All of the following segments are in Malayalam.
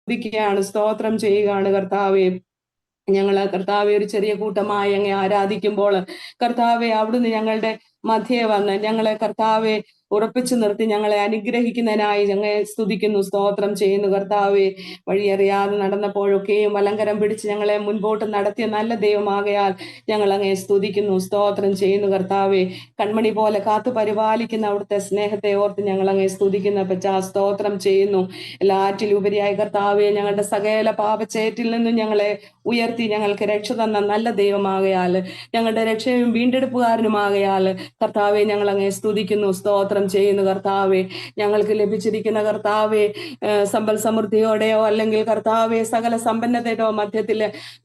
സ്തുതിക്കുകയാണ്, സ്തോത്രം ചെയ്യുകയാണ് കർത്താവെ. ഞങ്ങള് കർത്താവെ ഒരു ചെറിയ കൂട്ടമായി അങ്ങ് ആരാധിക്കുമ്പോൾ കർത്താവെ അവിടുന്ന് ഞങ്ങളുടെ മധ്യേ വന്ന് ഞങ്ങളെ കർത്താവെ ഉറപ്പിച്ചു നിർത്തി ഞങ്ങളെ അനുഗ്രഹിക്കുന്നതിനായി ഞങ്ങളെ സ്തുതിക്കുന്നു, സ്തോത്രം ചെയ്യുന്നു കർത്താവെ. വഴിയറിയാതെ നടന്നപ്പോഴൊക്കെയും വലങ്കരം പിടിച്ച് ഞങ്ങളെ മുൻപോട്ട് നടത്തിയ നല്ല ദൈവമാകയാൽ ഞങ്ങൾ അങ്ങേ സ്തുതിക്കുന്നു, സ്തോത്രം ചെയ്യുന്നു കർത്താവെ. കൺമണി പോലെ കാത്തു പരിപാലിക്കുന്ന അവിടുത്തെ സ്നേഹത്തെ ഓർത്ത് ഞങ്ങൾ അങ്ങേ സ്തുതിക്കുന്ന പച്ചാ സ്തോത്രം ചെയ്യുന്നു. എല്ലാറ്റിലുപരിയായി കർത്താവെ ഞങ്ങളുടെ സകല പാപച്ചേറ്റിൽ നിന്നും ഞങ്ങളെ ഉയർത്തി ഞങ്ങൾക്ക് രക്ഷ തന്ന നല്ല ദൈവമാകയാൽ, ഞങ്ങളുടെ രക്ഷയും വീണ്ടെടുപ്പുകാരനുമാകയാൽ കർത്താവെ ഞങ്ങൾ അങ്ങേ സ്തുതിക്കുന്നു, സ്തോത്രം ചെയ്യുന്നു കർത്താവെ. ഞങ്ങൾക്ക് ലഭിച്ചിരിക്കുന്ന കർത്താവെ സമ്പൽ സമൃദ്ധിയോടെയോ അല്ലെങ്കിൽ കർത്താവെ സകല സമ്പന്നതയോ മധ്യത്തിൽ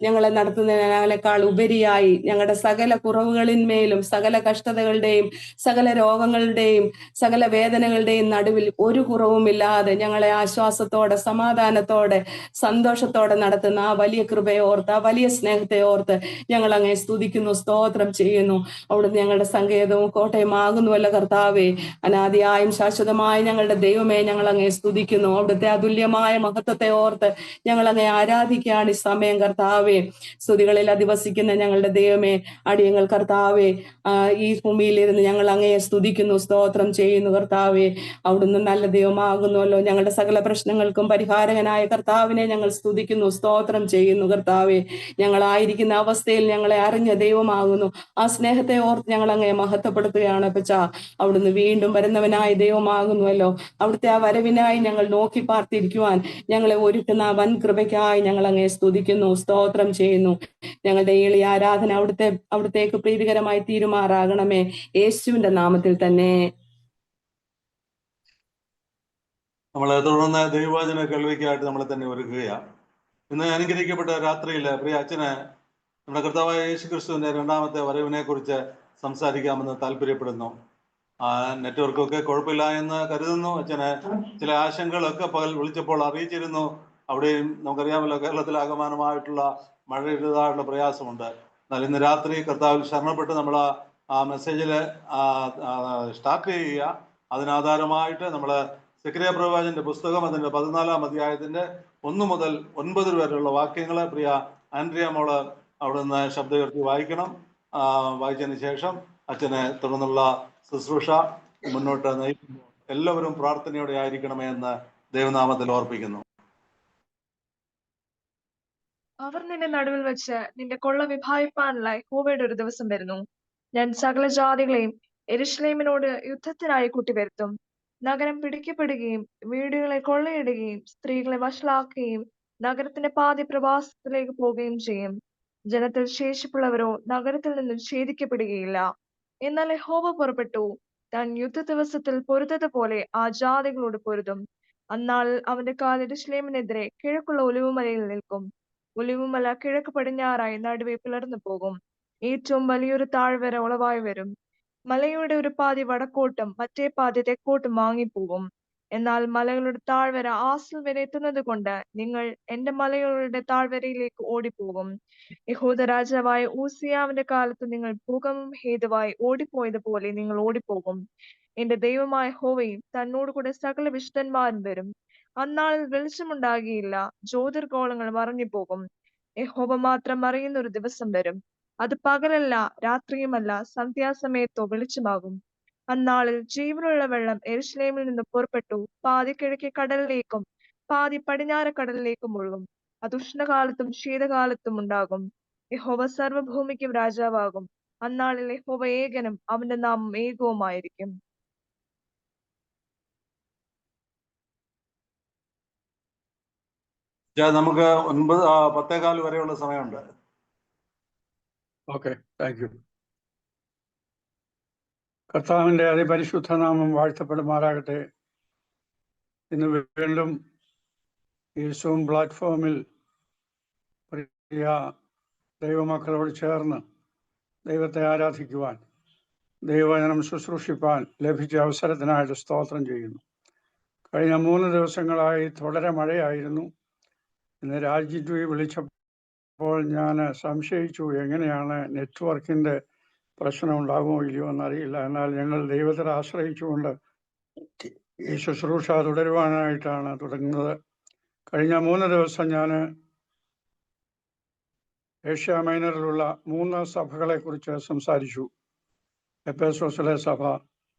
ഞങ്ങളെ നടത്തുന്നതിനേക്കാൾ ഉപരിയായി ഞങ്ങളുടെ സകല കുറവുകളിന്മേലും സകല കഷ്ടതകളുടെയും സകല രോഗങ്ങളുടെയും സകല വേദനകളുടെയും നടുവിൽ ഒരു കുറവുമില്ലാതെ ഞങ്ങളെ ആശ്വാസത്തോടെ സമാധാനത്തോടെ സന്തോഷത്തോടെ നടത്തുന്ന ആ വലിയ കൃപയെ ഓർത്ത് ആ വലിയ സ്നേഹത്തെ ഓർത്ത് ഞങ്ങൾ അങ്ങേ സ്തുതിക്കുന്നു, സ്തോത്രം ചെയ്യുന്നു. അവിടുന്ന് ഞങ്ങളുടെ സങ്കേതവും കോട്ടയമാകുന്നുവല്ല കർത്താവെ. അനാദിയായും ശാശ്വതമായ ഞങ്ങളുടെ ദൈവമേ ഞങ്ങൾ അങ്ങേ സ്തുതിക്കുന്നു. അവിടുത്തെ അതുല്യമായ മഹത്വത്തെ ഓർത്ത് ഞങ്ങൾ അങ്ങേ ആരാധിക്കുകയാണ് ഈ സമയം കർത്താവെ. സ്തുതികളിൽ അധിവസിക്കുന്ന ഞങ്ങളുടെ ദൈവമേ, അടിയങ്ങൾ കർത്താവെ ഈ ഭൂമിയിലിരുന്ന് ഞങ്ങൾ അങ്ങയെ സ്തുതിക്കുന്നു, സ്തോത്രം ചെയ്യുന്നു കർത്താവെ. അവിടുന്ന് നല്ല ദൈവമാകുന്നുവല്ലോ. ഞങ്ങളുടെ സകല പ്രശ്നങ്ങൾക്കും പരിഹാരകനായ കർത്താവിനെ ഞങ്ങൾ സ്തുതിക്കുന്നു, സ്തോത്രം ചെയ്യുന്നു കർത്താവെ. ഞങ്ങളായിരിക്കുന്ന അവസ്ഥയിൽ ഞങ്ങളെ അറിഞ്ഞ ദൈവമാകുന്നു. ആ സ്നേഹത്തെ ഓർത്ത് ഞങ്ങൾ അങ്ങയെ മഹത്വപ്പെടുത്തുകയാണ് പച്ചാ. അവിടുന്ന് വീണ്ടും വരുന്നവനായ ദൈവമാകുന്നുവല്ലോ. അവിടുത്തെ ആ വരവിനായി ഞങ്ങൾ നോക്കി പാർത്തിരിക്കുവാൻ ഞങ്ങളെ ഒരുക്കുന്ന വൻ കൃപയ്ക്കായി ഞങ്ങൾ അങ്ങയെ സ്തുതിക്കുന്നു, സ്തോത്രം ചെയ്യുന്നു. ഞങ്ങളുടെ ഈ ആരാധന അവിടുത്തേക്ക് പ്രീതികരമായി തീരുമാറാകണമേ, യേശുവിന്റെ നാമത്തിൽ തന്നെ. നമ്മളെ തുടർന്ന് ദൈവവചന കേൾവിക്കായിട്ട് നമ്മളെ തന്നെ ഒരുക്കുകയാണ്. ഇന്ന് അനുഗ്രഹിക്കപ്പെട്ട രാത്രിയിൽ പ്രിയ അച്ഛന് നമ്മുടെ കർത്താവായ യേശു ക്രിസ്തുവിന്റെ രണ്ടാമത്തെ വരവിനെ കുറിച്ച് സംസാരിക്കാമെന്ന് താല്പര്യപ്പെടുന്നു. നെറ്റ്വർക്കൊക്കെ കുഴപ്പമില്ല എന്ന് കരുതുന്നു. അച്ഛന് ചില ആശങ്കകളൊക്കെ പകൽ വിളിച്ചപ്പോൾ അറിയിച്ചിരുന്നു. അവിടെയും നമുക്കറിയാമല്ലോ, കേരളത്തിലാകമാനമായിട്ടുള്ള മഴയുടേതായിട്ടുള്ള പ്രയാസമുണ്ട്. എന്നാൽ ഇന്ന് രാത്രി കർത്താവിൽ ശരണപ്പെട്ട് നമ്മൾ ആ മെസ്സേജിൽ സ്റ്റാർട്ട് ചെയ്യുക. അതിനാധാരമായിട്ട് നമ്മൾ സെക്രിയ പ്രവാചകന്റെ പുസ്തകം അതിന്റെ 14-ാം അധ്യായത്തിന്റെ 1 മുതൽ 9 വരെയുള്ള വാക്യങ്ങളെ പ്രിയ ആൻഡ്രിയ മോള് അവിടുന്ന് ശബ്ദമുയർത്തി വായിക്കണം. വായിച്ചതിന് ശേഷം അച്ഛനെ തുടർന്നുള്ള ശുശ്രൂഷ മുന്നോട്ട് നയിക്കുമ്പോൾ എല്ലാവരും പ്രാർത്ഥനയോടെ ആയിരിക്കണമേ എന്ന് ദൈവനാമത്തിൽ ഓർപ്പിക്കുന്നു. അവർ നിന്റെ നടുവിൽ വെച്ച് നിന്റെ കൊള്ള വിഭാഗിപ്പാനുള്ള യഹോവയുടെ ഒരു ദിവസം വരുന്നു. ഞാൻ സകല ജാതികളെയും യെരൂശലേമിനോട് യുദ്ധത്തിനായി കൂട്ടിവരുത്തും. നഗരം പിടിക്കപ്പെടുകയും വീടുകളെ കൊള്ളയിടുകയും സ്ത്രീകളെ വഷളാക്കുകയും നഗരത്തിന്റെ പാതി പ്രവാസത്തിലേക്ക് പോവുകയും ചെയ്യും. ജനത്തിൽ ശേഷിപ്പുള്ളവരോ നഗരത്തിൽ നിന്നും ഛേദിക്കപ്പെടുകയില്ല. എന്നാൽ യഹോവ പുറപ്പെട്ടു താൻ യുദ്ധ ദിവസത്തിൽ പൊരുതതുപോലെ ആ ജാതികളോട് പൊരുതും. അന്നാളിൽ അവന്റെ കാൽ യെരൂശലേമിനെതിരെ കിഴക്കുള്ള ഒലിവുമലയിൽ നിൽക്കും. ഒലിവുമല കിഴക്ക് പടിഞ്ഞാറായി നടുവെ പിളർന്നു പോകും. ഏറ്റവും വലിയൊരു താഴ്വര ഉളവായി വരും. മലയുടെ ഒരു പാതി വടക്കോട്ടും മറ്റേ പാതി തെക്കോട്ടും വാങ്ങിപ്പോകും. എന്നാൽ മലകളുടെ താഴ്വര ആസിൽ വരെ എത്തുന്നത് കൊണ്ട് നിങ്ങൾ എന്റെ മലകളുടെ താഴ്വരയിലേക്ക് ഓടിപ്പോകും. യഹൂദ രാജാവായ ഊസിയാവിന്റെ കാലത്ത് നിങ്ങൾ ഭൂകമ്പം ഹേതുവായി ഓടിപ്പോയതുപോലെ നിങ്ങൾ ഓടിപ്പോകും. എന്റെ ദൈവമായ യഹോവയും തന്നോടുകൂടെ സകല വിശുദ്ധന്മാരും വരും. അന്നാളിൽ വെളിച്ചമുണ്ടാകുകയില്ല, ജ്യോതിർഗോളങ്ങൾ മറഞ്ഞുപോകും. യഹോവ മാത്രം അറിയുന്ന ഒരു ദിവസം വരും. അത് പകലല്ല രാത്രിയുമല്ല, സന്ധ്യാസമയത്തോ വെളിച്ചമാകും. അന്നാളിൽ ജീവനുള്ള വെള്ളം യെരൂശലേമിൽ നിന്ന് പുറപ്പെട്ടു പാതി കിഴക്കേ കടലിലേക്കും പാതി പടിഞ്ഞാറ് കടലിലേക്കും ഒഴുകും. അത് ഉഷ്ണകാലത്തും ശീതകാലത്തും ഉണ്ടാകും. യഹോവ സർവ്വഭൂമിക്കും രാജാവാകും. അന്നാളിൽ യഹോവ ഏകനും അവന്റെ നാമം ഏകവുമായിരിക്കും. നമുക്ക് 10:15 വരെയുള്ള സമയമുണ്ട്. Okay, thank you. കർത്താവിൻ്റെ അതിപരിശുദ്ധ നാമം വാഴ്ത്തപ്പെടുമാറാകട്ടെ. ഇന്ന് വീണ്ടും ഈ സൂം പ്ലാറ്റ്ഫോമിൽ പ്രിയ ദൈവമക്കളോട് ചേർന്ന് ദൈവത്തെ ആരാധിക്കുവാൻ, ദൈവവചനം ശുശ്രൂഷിപ്പാൻ ലഭിച്ച അവസരത്തിനായിട്ട് സ്തോത്രം ചെയ്യുന്നു. കഴിഞ്ഞ 3 ദിവസങ്ങളായി തുടരെ മഴയായിരുന്നു. ഇന്ന് രാജ്യത്ത് വിളിച്ചപ്പോൾ ഞാൻ സംശയിച്ചു, എങ്ങനെയാണ് നെറ്റ്വർക്കിൻ്റെ പ്രശ്നം ഉണ്ടാകുമോ ഇല്ലയോ എന്നറിയില്ല. എന്നാൽ ഞങ്ങൾ ദൈവത്തെ ആശ്രയിച്ചുകൊണ്ട് ഈ ശുശ്രൂഷ തുടരുവാനായിട്ടാണ് തുടങ്ങുന്നത്. കഴിഞ്ഞ 3 ദിവസം ഞാൻ ഏഷ്യ മൈനറിലുള്ള 3 സഭകളെക്കുറിച്ച് സംസാരിച്ചു. എഫെസോസിലെ സഭ,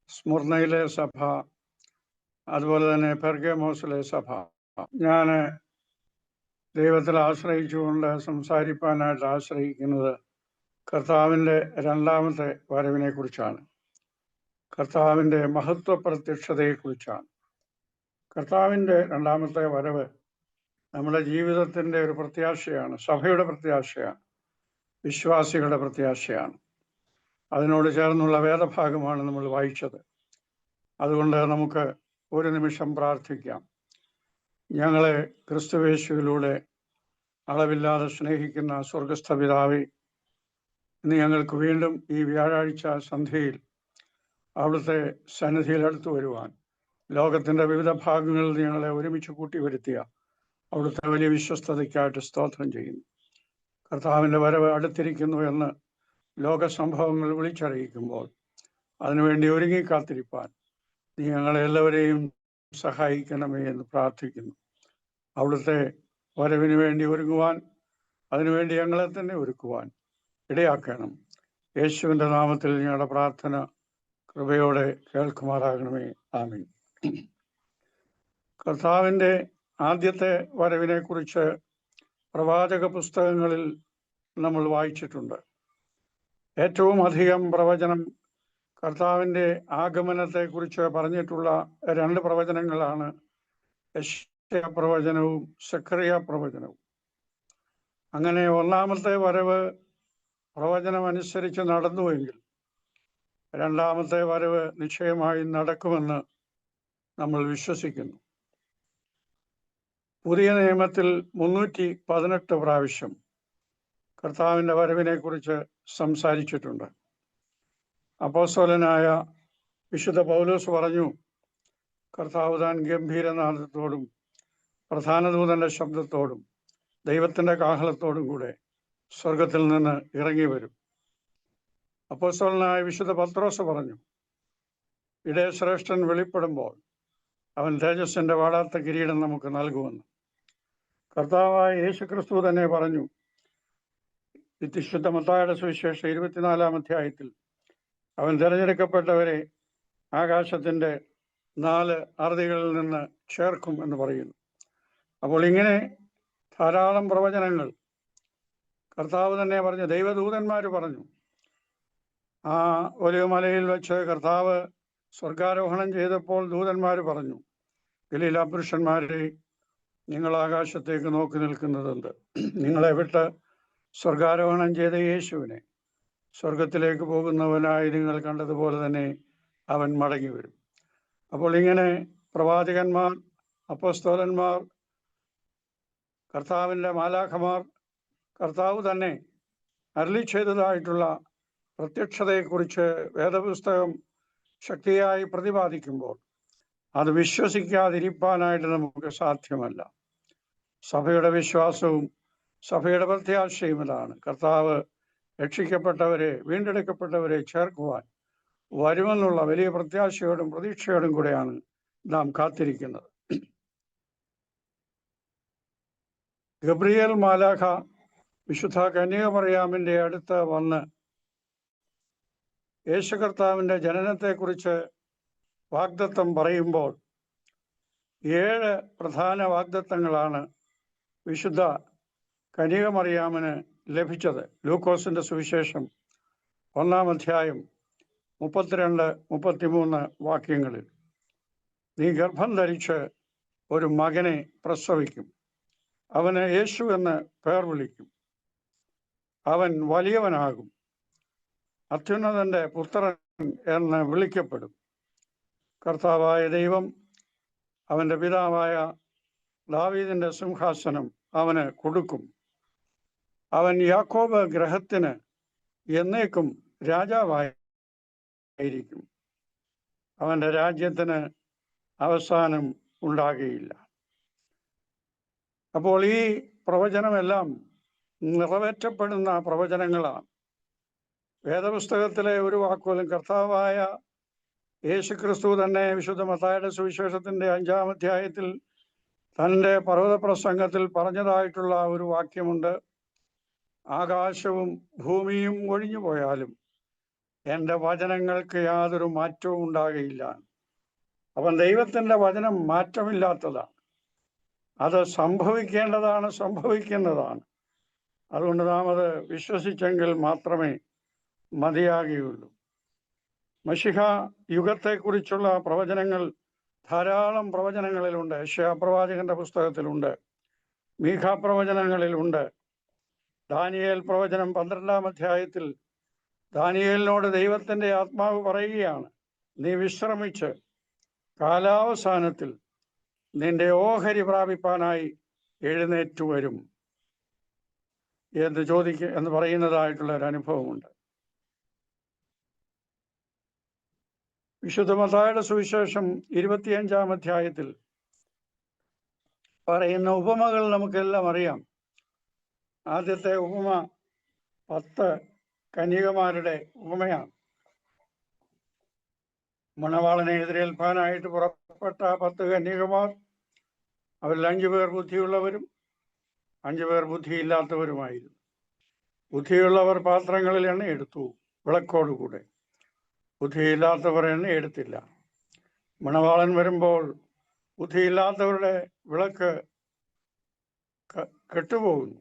സ്മുർണയിലെ സഭ, അതുപോലെ തന്നെ പെർഗമോസിലെ സഭ. ഞാൻ ദൈവത്തിൽ ആശ്രയിച്ചുകൊണ്ട് സംസാരിക്കാനായിട്ട് ആശ്രയിക്കുന്നത് കർത്താവിൻ്റെ രണ്ടാമത്തെ വരവിനെ കുറിച്ചാണ്. കർത്താവിൻ്റെ മഹത്വ പ്രത്യക്ഷതയെക്കുറിച്ചാണ്. കർത്താവിൻ്റെ രണ്ടാമത്തെ വരവ് നമ്മുടെ ജീവിതത്തിൻ്റെ ഒരു പ്രത്യാശയാണ്, സഭയുടെ പ്രത്യാശയാണ്, വിശ്വാസികളുടെ പ്രത്യാശയാണ്. അതിനോട് ചേർന്നുള്ള വേദഭാഗമാണ് നമ്മൾ വായിച്ചത്. അതുകൊണ്ട് നമുക്ക് ഒരു നിമിഷം പ്രാർത്ഥിക്കാം. ഞങ്ങളെ ക്രിസ്തുവേശുവിലൂടെ അളവില്ലാതെ സ്നേഹിക്കുന്ന സ്വർഗസ്ഥ പിതാവേ, ഇന്ന് ഞങ്ങൾക്ക് വീണ്ടും ഈ വ്യാഴാഴ്ച സന്ധ്യയിൽ അവിടുത്തെ സന്നിധിയിൽ അടുത്തു വരുവാൻ ലോകത്തിൻ്റെ വിവിധ ഭാഗങ്ങളിൽ ഞങ്ങളെ ഒരുമിച്ച് കൂട്ടി വരുത്തിയ അവിടുത്തെ വലിയ വിശ്വസ്തതയ്ക്കായിട്ട് സ്തോത്രം ചെയ്യുന്നു. കർത്താവിൻ്റെ വരവ് അടുത്തിരിക്കുന്നു എന്ന് ലോക സംഭവങ്ങൾ വിളിച്ചറിയിക്കുമ്പോൾ അതിനുവേണ്ടി ഒരുങ്ങി കാത്തിരിപ്പാൻ നീ ഞങ്ങളെ എല്ലാവരെയും സഹായിക്കണമേ എന്ന് പ്രാർത്ഥിക്കുന്നു. അവിടുത്തെ വരവിന് വേണ്ടി ഒരുങ്ങുവാൻ, അതിനുവേണ്ടി ഞങ്ങളെ തന്നെ ഒരുക്കുവാൻ ഇടയാക്കണം. യേശുവിൻ്റെ നാമത്തിൽ ഞങ്ങളുടെ പ്രാർത്ഥന കൃപയോടെ കേൾക്കുമാറാകണമേ. ആമീൻ. കർത്താവിൻ്റെ ആദ്യത്തെ വരവിനെ കുറിച്ച് പ്രവാചക പുസ്തകങ്ങളിൽ നമ്മൾ വായിച്ചിട്ടുണ്ട്. ഏറ്റവും അധികം പ്രവചനം കർത്താവിൻ്റെ ആഗമനത്തെക്കുറിച്ച് പറഞ്ഞിട്ടുള്ള 2 പ്രവചനങ്ങളാണ് യെശയ്യാ പ്രവചനവും സെഖറിയ പ്രവചനവും. അങ്ങനെ ഒന്നാമത്തെ വരവ് പ്രവചനമനുസരിച്ച് നടന്നുവെങ്കിൽ രണ്ടാമത്തെ വരവ് നിശ്ചയമായി നടക്കുമെന്ന് നമ്മൾ വിശ്വസിക്കുന്നു. പുതിയ നിയമത്തിൽ 318 പ്രാവശ്യം കർത്താവിൻ്റെ വരവിനെ കുറിച്ച് സംസാരിച്ചിട്ടുണ്ട്. അപ്പോസ്തലനായ വിശുദ്ധ പൗലോസ് പറഞ്ഞു, കർത്താവ് താൻ ഗംഭീരനാദത്തോടും പ്രധാന ദൂതന്റെ ശബ്ദത്തോടും ദൈവത്തിൻ്റെ കാഹളത്തോടും കൂടെ സ്വർഗത്തിൽ നിന്ന് ഇറങ്ങി വരും. അപ്പോസ്തലനായ വിശുദ്ധ പത്രോസ് പറഞ്ഞു, ഇടയശ്രേഷ്ഠൻ വെളിപ്പെടുമ്പോൾ അവൻ തേജസ്സിൻ്റെ വാടാത്ത കിരീടം നമുക്ക് നൽകുമെന്ന്. കർത്താവായ യേശുക്രിസ്തു തന്നെ പറഞ്ഞു, വിശുദ്ധ മത്തായിയുടെ സുവിശേഷം 24-ാം അധ്യായത്തിൽ, അവൻ തിരഞ്ഞെടുക്കപ്പെട്ടവരെ ആകാശത്തിൻ്റെ 4 അറുതികളിൽ നിന്ന് ചേർക്കും എന്ന് പറയുന്നു. അപ്പോൾ ഇങ്ങനെ ധാരാളം പ്രവചനങ്ങൾ കർത്താവ് തന്നെ പറഞ്ഞു. ദൈവദൂതന്മാർ പറഞ്ഞു. ആ ഒലിവുമലയിൽ വെച്ച് കർത്താവ് സ്വർഗാരോഹണം ചെയ്തപ്പോൾ ദൂതന്മാർ പറഞ്ഞു, ഗലീല പുരുഷന്മാരെ, നിങ്ങൾ ആകാശത്തേക്ക് നോക്കി നിൽക്കുന്നതെന്ത്? നിങ്ങളെ വിട്ട് സ്വർഗാരോഹണം ചെയ്ത യേശുവിനെ സ്വർഗത്തിലേക്ക് പോകുന്നവനായി നിങ്ങൾ കണ്ടതുപോലെ തന്നെ അവൻ മടങ്ങി വരും. അപ്പോൾ ഇങ്ങനെ പ്രവാചകന്മാർ, അപ്പോസ്തലന്മാർ, കർത്താവിൻ്റെ മാലാഖമാർ, കർത്താവ് തന്നെ അരുളി ചെയ്തതായിട്ടുള്ള പ്രത്യക്ഷതയെക്കുറിച്ച് വേദപുസ്തകം ശക്തിയായി പ്രതിപാദിക്കുമ്പോൾ അത് വിശ്വസിക്കാതിരിക്കാനായിട്ട് നമുക്ക് സാധ്യമല്ല. സഭയുടെ വിശ്വാസവും സഭയുടെ പ്രത്യാശയും ഇതാണ്. കർത്താവ് രക്ഷിക്കപ്പെട്ടവരെ, വീണ്ടെടുക്കപ്പെട്ടവരെ ചേർക്കുവാൻ വരുമെന്നുള്ള വലിയ പ്രത്യാശയോടും പ്രതീക്ഷയോടും കൂടെയാണ് നാം കാത്തിരിക്കുന്നത്. ഗബ്രിയേൽ മാലാഖ വിശുദ്ധ കന്യകമറിയാമിൻ്റെ അടുത്ത് വന്ന് യേശു കർത്താവിൻ്റെ ജനനത്തെക്കുറിച്ച് വാഗ്ദത്തം പറയുമ്പോൾ 7 പ്രധാന വാഗ്ദത്തങ്ങളാണ് വിശുദ്ധ കന്യകമറിയാമിന് ലഭിച്ചത്. ലൂക്കോസിൻ്റെ സുവിശേഷം 1-ാം അധ്യായം 32-33 വാക്യങ്ങളിൽ, നീ ഗർഭം ധരിച്ച് ഒരു മകനെ പ്രസവിക്കും, അവന് യേശു എന്ന് പേർ വിളിക്കും, അവൻ വലിയവനാകും, അത്യുന്നതന്റെ പുത്രൻ എന്ന് വിളിക്കപ്പെടും. കർത്താവായ ദൈവം അവൻ്റെ പിതാവായ ദാവീദിന്റെ സിംഹാസനം അവന് കൊടുക്കും. അവൻ യാക്കോബ് ഗൃഹത്തിന് എന്നേക്കും രാജാവായിരിക്കും. അവൻ്റെ രാജ്യത്തിന് അവസാനം ഉണ്ടാകുകയില്ല. അപ്പോൾ ഈ പ്രവചനമെല്ലാം നിറവേറ്റപ്പെടുന്ന പ്രവചനങ്ങളാണ്. വേദപുസ്തകത്തിലെ ഒരു വാക്കുപോലും കർത്താവായ യേശുക്രിസ്തു തന്നെ വിശുദ്ധ മത്തായിയുടെ സുവിശേഷത്തിൻ്റെ 5-ാം അധ്യായത്തിൽ തൻ്റെ പർവ്വത പ്രസംഗത്തിൽ പറഞ്ഞതായിട്ടുള്ള ഒരു വാക്യമുണ്ട്, ആകാശവും ഭൂമിയും ഒഴിഞ്ഞു പോയാലും എൻ്റെ വചനങ്ങൾക്ക് യാതൊരു മാറ്റവും ഉണ്ടാകുകയില്ല. അവൻ ദൈവത്തിൻ്റെ വചനം മാറ്റമില്ലാത്തതാണ്, അത് സംഭവിക്കേണ്ടതാണ്, സംഭവിക്കുന്നതാണ്. അതുകൊണ്ട് നാം അത് വിശ്വസിച്ചെങ്കിൽ മാത്രമേ മതിയാകുകയുള്ളൂ. മശിഹ യുഗത്തെക്കുറിച്ചുള്ള പ്രവചനങ്ങൾ ധാരാളം പ്രവചനങ്ങളിലുണ്ട്. യെശയ്യാ പ്രവാചകന്റെ പുസ്തകത്തിലുണ്ട്, മീഖാ പ്രവചനങ്ങളിലുണ്ട്. ദാനിയേൽ പ്രവചനം 12-ാം അധ്യായത്തിൽ ദാനിയേലിനോട് ദൈവത്തിൻ്റെ ആത്മാവ് പറയുകയാണ്, നീ വിശ്രമിച്ച് കാലാവസാനത്തിൽ നിന്റെ ഓഹരി പ്രാപിപ്പാനായി എഴുന്നേറ്റു വരും എന്ന് പറയുന്നതായിട്ടുള്ള ഒരു അനുഭവമുണ്ട്. വിശുദ്ധ മത്തായിയുടെ സുവിശേഷം 25-ാം അധ്യായത്തിൽ പറയുന്ന ഉപമകൾ നമുക്കെല്ലാം അറിയാം. ആദ്യത്തെ ഉപമ 10 കന്യകമാരുടെ ഉപമയാണ്. മണവാളനെ എതിരേൽപ്പാനായിട്ട് പുറപ്പെട്ട 10 കന്യകമാർ, അവരിൽ 5 പേർ ബുദ്ധിയുള്ളവരും 5 പേർ ബുദ്ധിയില്ലാത്തവരുമായിരുന്നു. ബുദ്ധിയുള്ളവർ പാത്രങ്ങളിൽ എണ്ണ എടുത്തു വിളക്കോടുകൂടെ, ബുദ്ധിയില്ലാത്തവർ എണ്ണ എടുത്തില്ല. മണവാളൻ വരുമ്പോൾ ബുദ്ധിയില്ലാത്തവരുടെ വിളക്ക് കെട്ടുപോകുന്നു.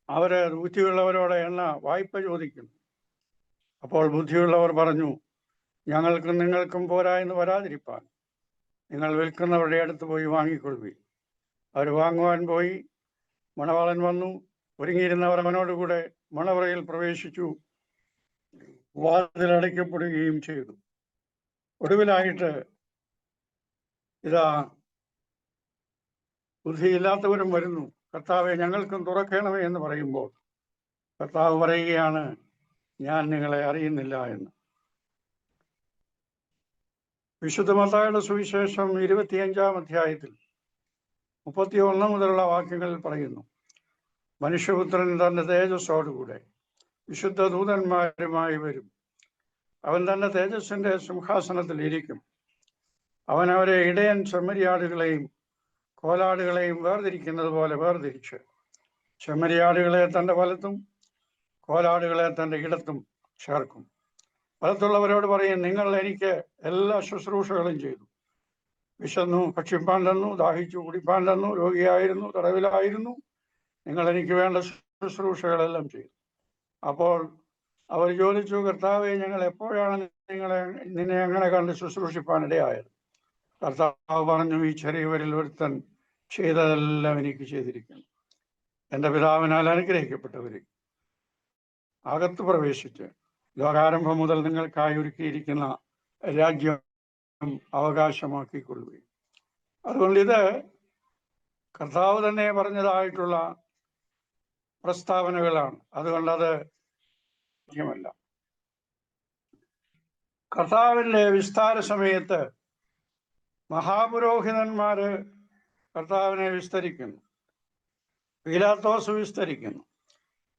അവര് ബുദ്ധിയുള്ളവരോട് എണ്ണ വായ്പ ചോദിക്കുന്നു. അപ്പോൾ ബുദ്ധിയുള്ളവർ പറഞ്ഞു, ഞങ്ങൾക്കും നിങ്ങൾക്കും പോരാ എന്ന് വരാതിരിപ്പാൻ നിങ്ങൾ വിൽക്കുന്നവരുടെ അടുത്ത് പോയി വാങ്ങിക്കൊള്ളുവീൻ. അവർ വാങ്ങുവാൻ പോയി. മണവാളൻ വന്നു. ഒരുങ്ങിയിരുന്നവർ അവനോടുകൂടെ മണവറയിൽ പ്രവേശിച്ചു. വാതിലടയ്ക്കപ്പെടുകയും ചെയ്തു. ഒടുവിലായിട്ട് ഇതാ ബുദ്ധിയില്ലാത്തവരും വരുന്നു. കർത്താവെ, ഞങ്ങൾക്കും തുറക്കണമേ എന്ന് പറയുമ്പോൾ കർത്താവ് പറയുകയാണ്, ഞാൻ നിങ്ങളെ അറിയുന്നില്ല എന്ന്. വിശുദ്ധ മത്തായിയുടെ സുവിശേഷം 25-ാം അധ്യായത്തിൽ 31 മുതലുള്ള വാക്യങ്ങളിൽ പറയുന്നു, മനുഷ്യപുത്രൻ തന്റെ തേജസ്സോടുകൂടെ വിശുദ്ധ ദൂതന്മാരുമായി വരും. അവൻ തന്റെ തേജസ്സിന്റെ സിംഹാസനത്തിൽ ഇരിക്കും. അവൻ അവരെ ഇടയൻ ചെമ്മരിയാടുകളെയും കോലാടുകളെയും വേർതിരിക്കുന്നത് പോലെ വേർതിരിച്ച് ചെമ്മരിയാടുകളെ തന്റെ വലത്തും കോലാടുകളെ തന്റെ ഇടത്തും ചേർക്കും. വലത്തുള്ളവരോട് പറയും, നിങ്ങൾ എനിക്ക് എല്ലാ ശുശ്രൂഷകളും ചെയ്തു. വിശന്നു ഭക്ഷിപ്പാൻ തന്നു, ദാഹിച്ചു കുടിപ്പാൻ തന്നു, രോഗിയായിരുന്നു, തടവിലായിരുന്നു, നിങ്ങൾ എനിക്ക് വേണ്ട ശുശ്രൂഷകളെല്ലാം ചെയ്തു. അപ്പോൾ അവർ ചോദിച്ചു, കർത്താവെ, ഞങ്ങൾ എപ്പോഴാണ് നിന്നെ അങ്ങനെ കണ്ട് ശുശ്രൂഷിപ്പാൻ ഇടയായത്? കർത്താവ് പറഞ്ഞു, ഈ ചെറിയവരിൽ ഒരുത്തൻ ചെയ്തതെല്ലാം എനിക്ക് ചെയ്തിരിക്കുന്നു. എൻ്റെ പിതാവിനാൽ അനുഗ്രഹിക്കപ്പെട്ടവര് അകത്ത് പ്രവേശിച്ച് ലോകാരംഭം മുതൽ നിങ്ങൾക്കായി ഒരുക്കിയിരിക്കുന്ന രാജ്യം അവകാശമാക്കിക്കൊള്ളുകയും. അതുകൊണ്ട് ഇത് കർത്താവ് തന്നെ പറഞ്ഞതായിട്ടുള്ള പ്രസ്താവനകളാണ്. അതുകൊണ്ടത് ല്ല. കർത്താവിൻ്റെ വിസ്താര സമയത്ത് മഹാപുരോഹിതന്മാര് കർത്താവിനെ വിസ്തരിക്കുന്നു, പീലാത്തോസ് വിസ്തരിക്കുന്നു,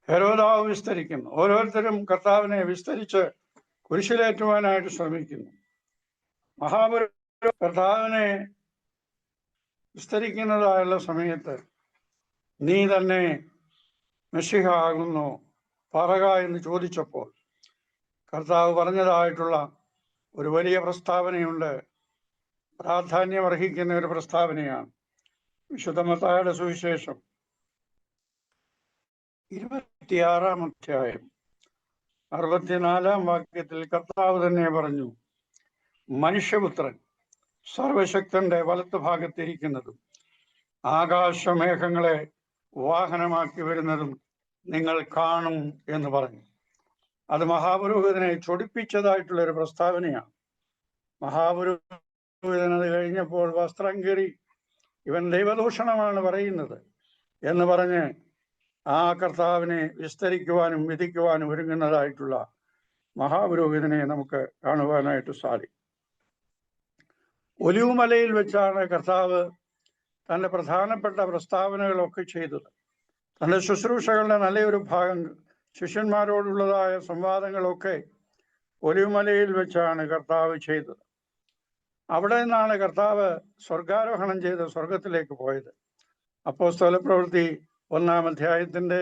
ഹെരോദാവ് വിസ്തരിക്കുന്നു. ഓരോരുത്തരും കർത്താവിനെ വിസ്തരിച്ച് കുരിശിലേറ്റുവാനായിട്ട് ശ്രമിക്കുന്നു. കർത്താവിനെ വിസ്തരിക്കുന്നതായുള്ള സമയത്ത് നീ തന്നെ മെശിഹ ആകുന്നു പറക എന്ന് ചോദിച്ചപ്പോൾ കർത്താവ് പറഞ്ഞതായിട്ടുള്ള ഒരു വലിയ പ്രസ്താവനയുണ്ട്. പ്രാധാന്യം അർഹിക്കുന്ന ഒരു പ്രസ്താവനയാണ്. വിശുദ്ധ മത്തായിയുടെ സുവിശേഷം 26-ാം അധ്യായം 64-ാം വാക്യത്തിൽ കർത്താവ് തന്നെ പറഞ്ഞു, മനുഷ്യപുത്രൻ സർവശക്തന്റെ വലത്ത് ഭാഗത്തിരിക്കുന്നതും ആകാശമേഘങ്ങളെ വാഹനമാക്കി വരുന്നതും നിങ്ങൾ കാണും എന്ന് പറഞ്ഞു. അത് മഹാപുരോഹിതനെ ചൊടിപ്പിച്ചതായിട്ടുള്ള ഒരു പ്രസ്താവനയാണ്. മഹാപുരോഹിതൻ അത് കഴിഞ്ഞപ്പോൾ വസ്ത്രം കീറി, ഇവൻ ദൈവദൂഷണമാണ് പറയുന്നത് എന്ന് പറഞ്ഞ് ആ കർത്താവിനെ വിസ്തരിക്കുവാനും വിധിക്കുവാനും ഒരുങ്ങുന്നതായിട്ടുള്ള മഹാപുരോഹിതനെ നമുക്ക് കാണുവാനായിട്ട് സാധിക്കും. ഒലിവുമലയിൽ വെച്ചാണ് കർത്താവ് തൻ്റെ പ്രധാനപ്പെട്ട പ്രസ്താവനകളൊക്കെ ചെയ്തത്. തൻ്റെ ശുശ്രൂഷകളുടെ നല്ലൊരു ഭാഗം, ശിഷ്യന്മാരോടുള്ളതായ സംവാദങ്ങളൊക്കെ ഒലിവുമലയിൽ വെച്ചാണ് കർത്താവ് ചെയ്തത്. അവിടെ നിന്നാണ് കർത്താവ് സ്വർഗാരോഹണം ചെയ്ത് സ്വർഗത്തിലേക്ക് പോയത്. അപ്പോസ്തലപ്രവൃത്തി 1-ാം അധ്യായത്തിൻ്റെ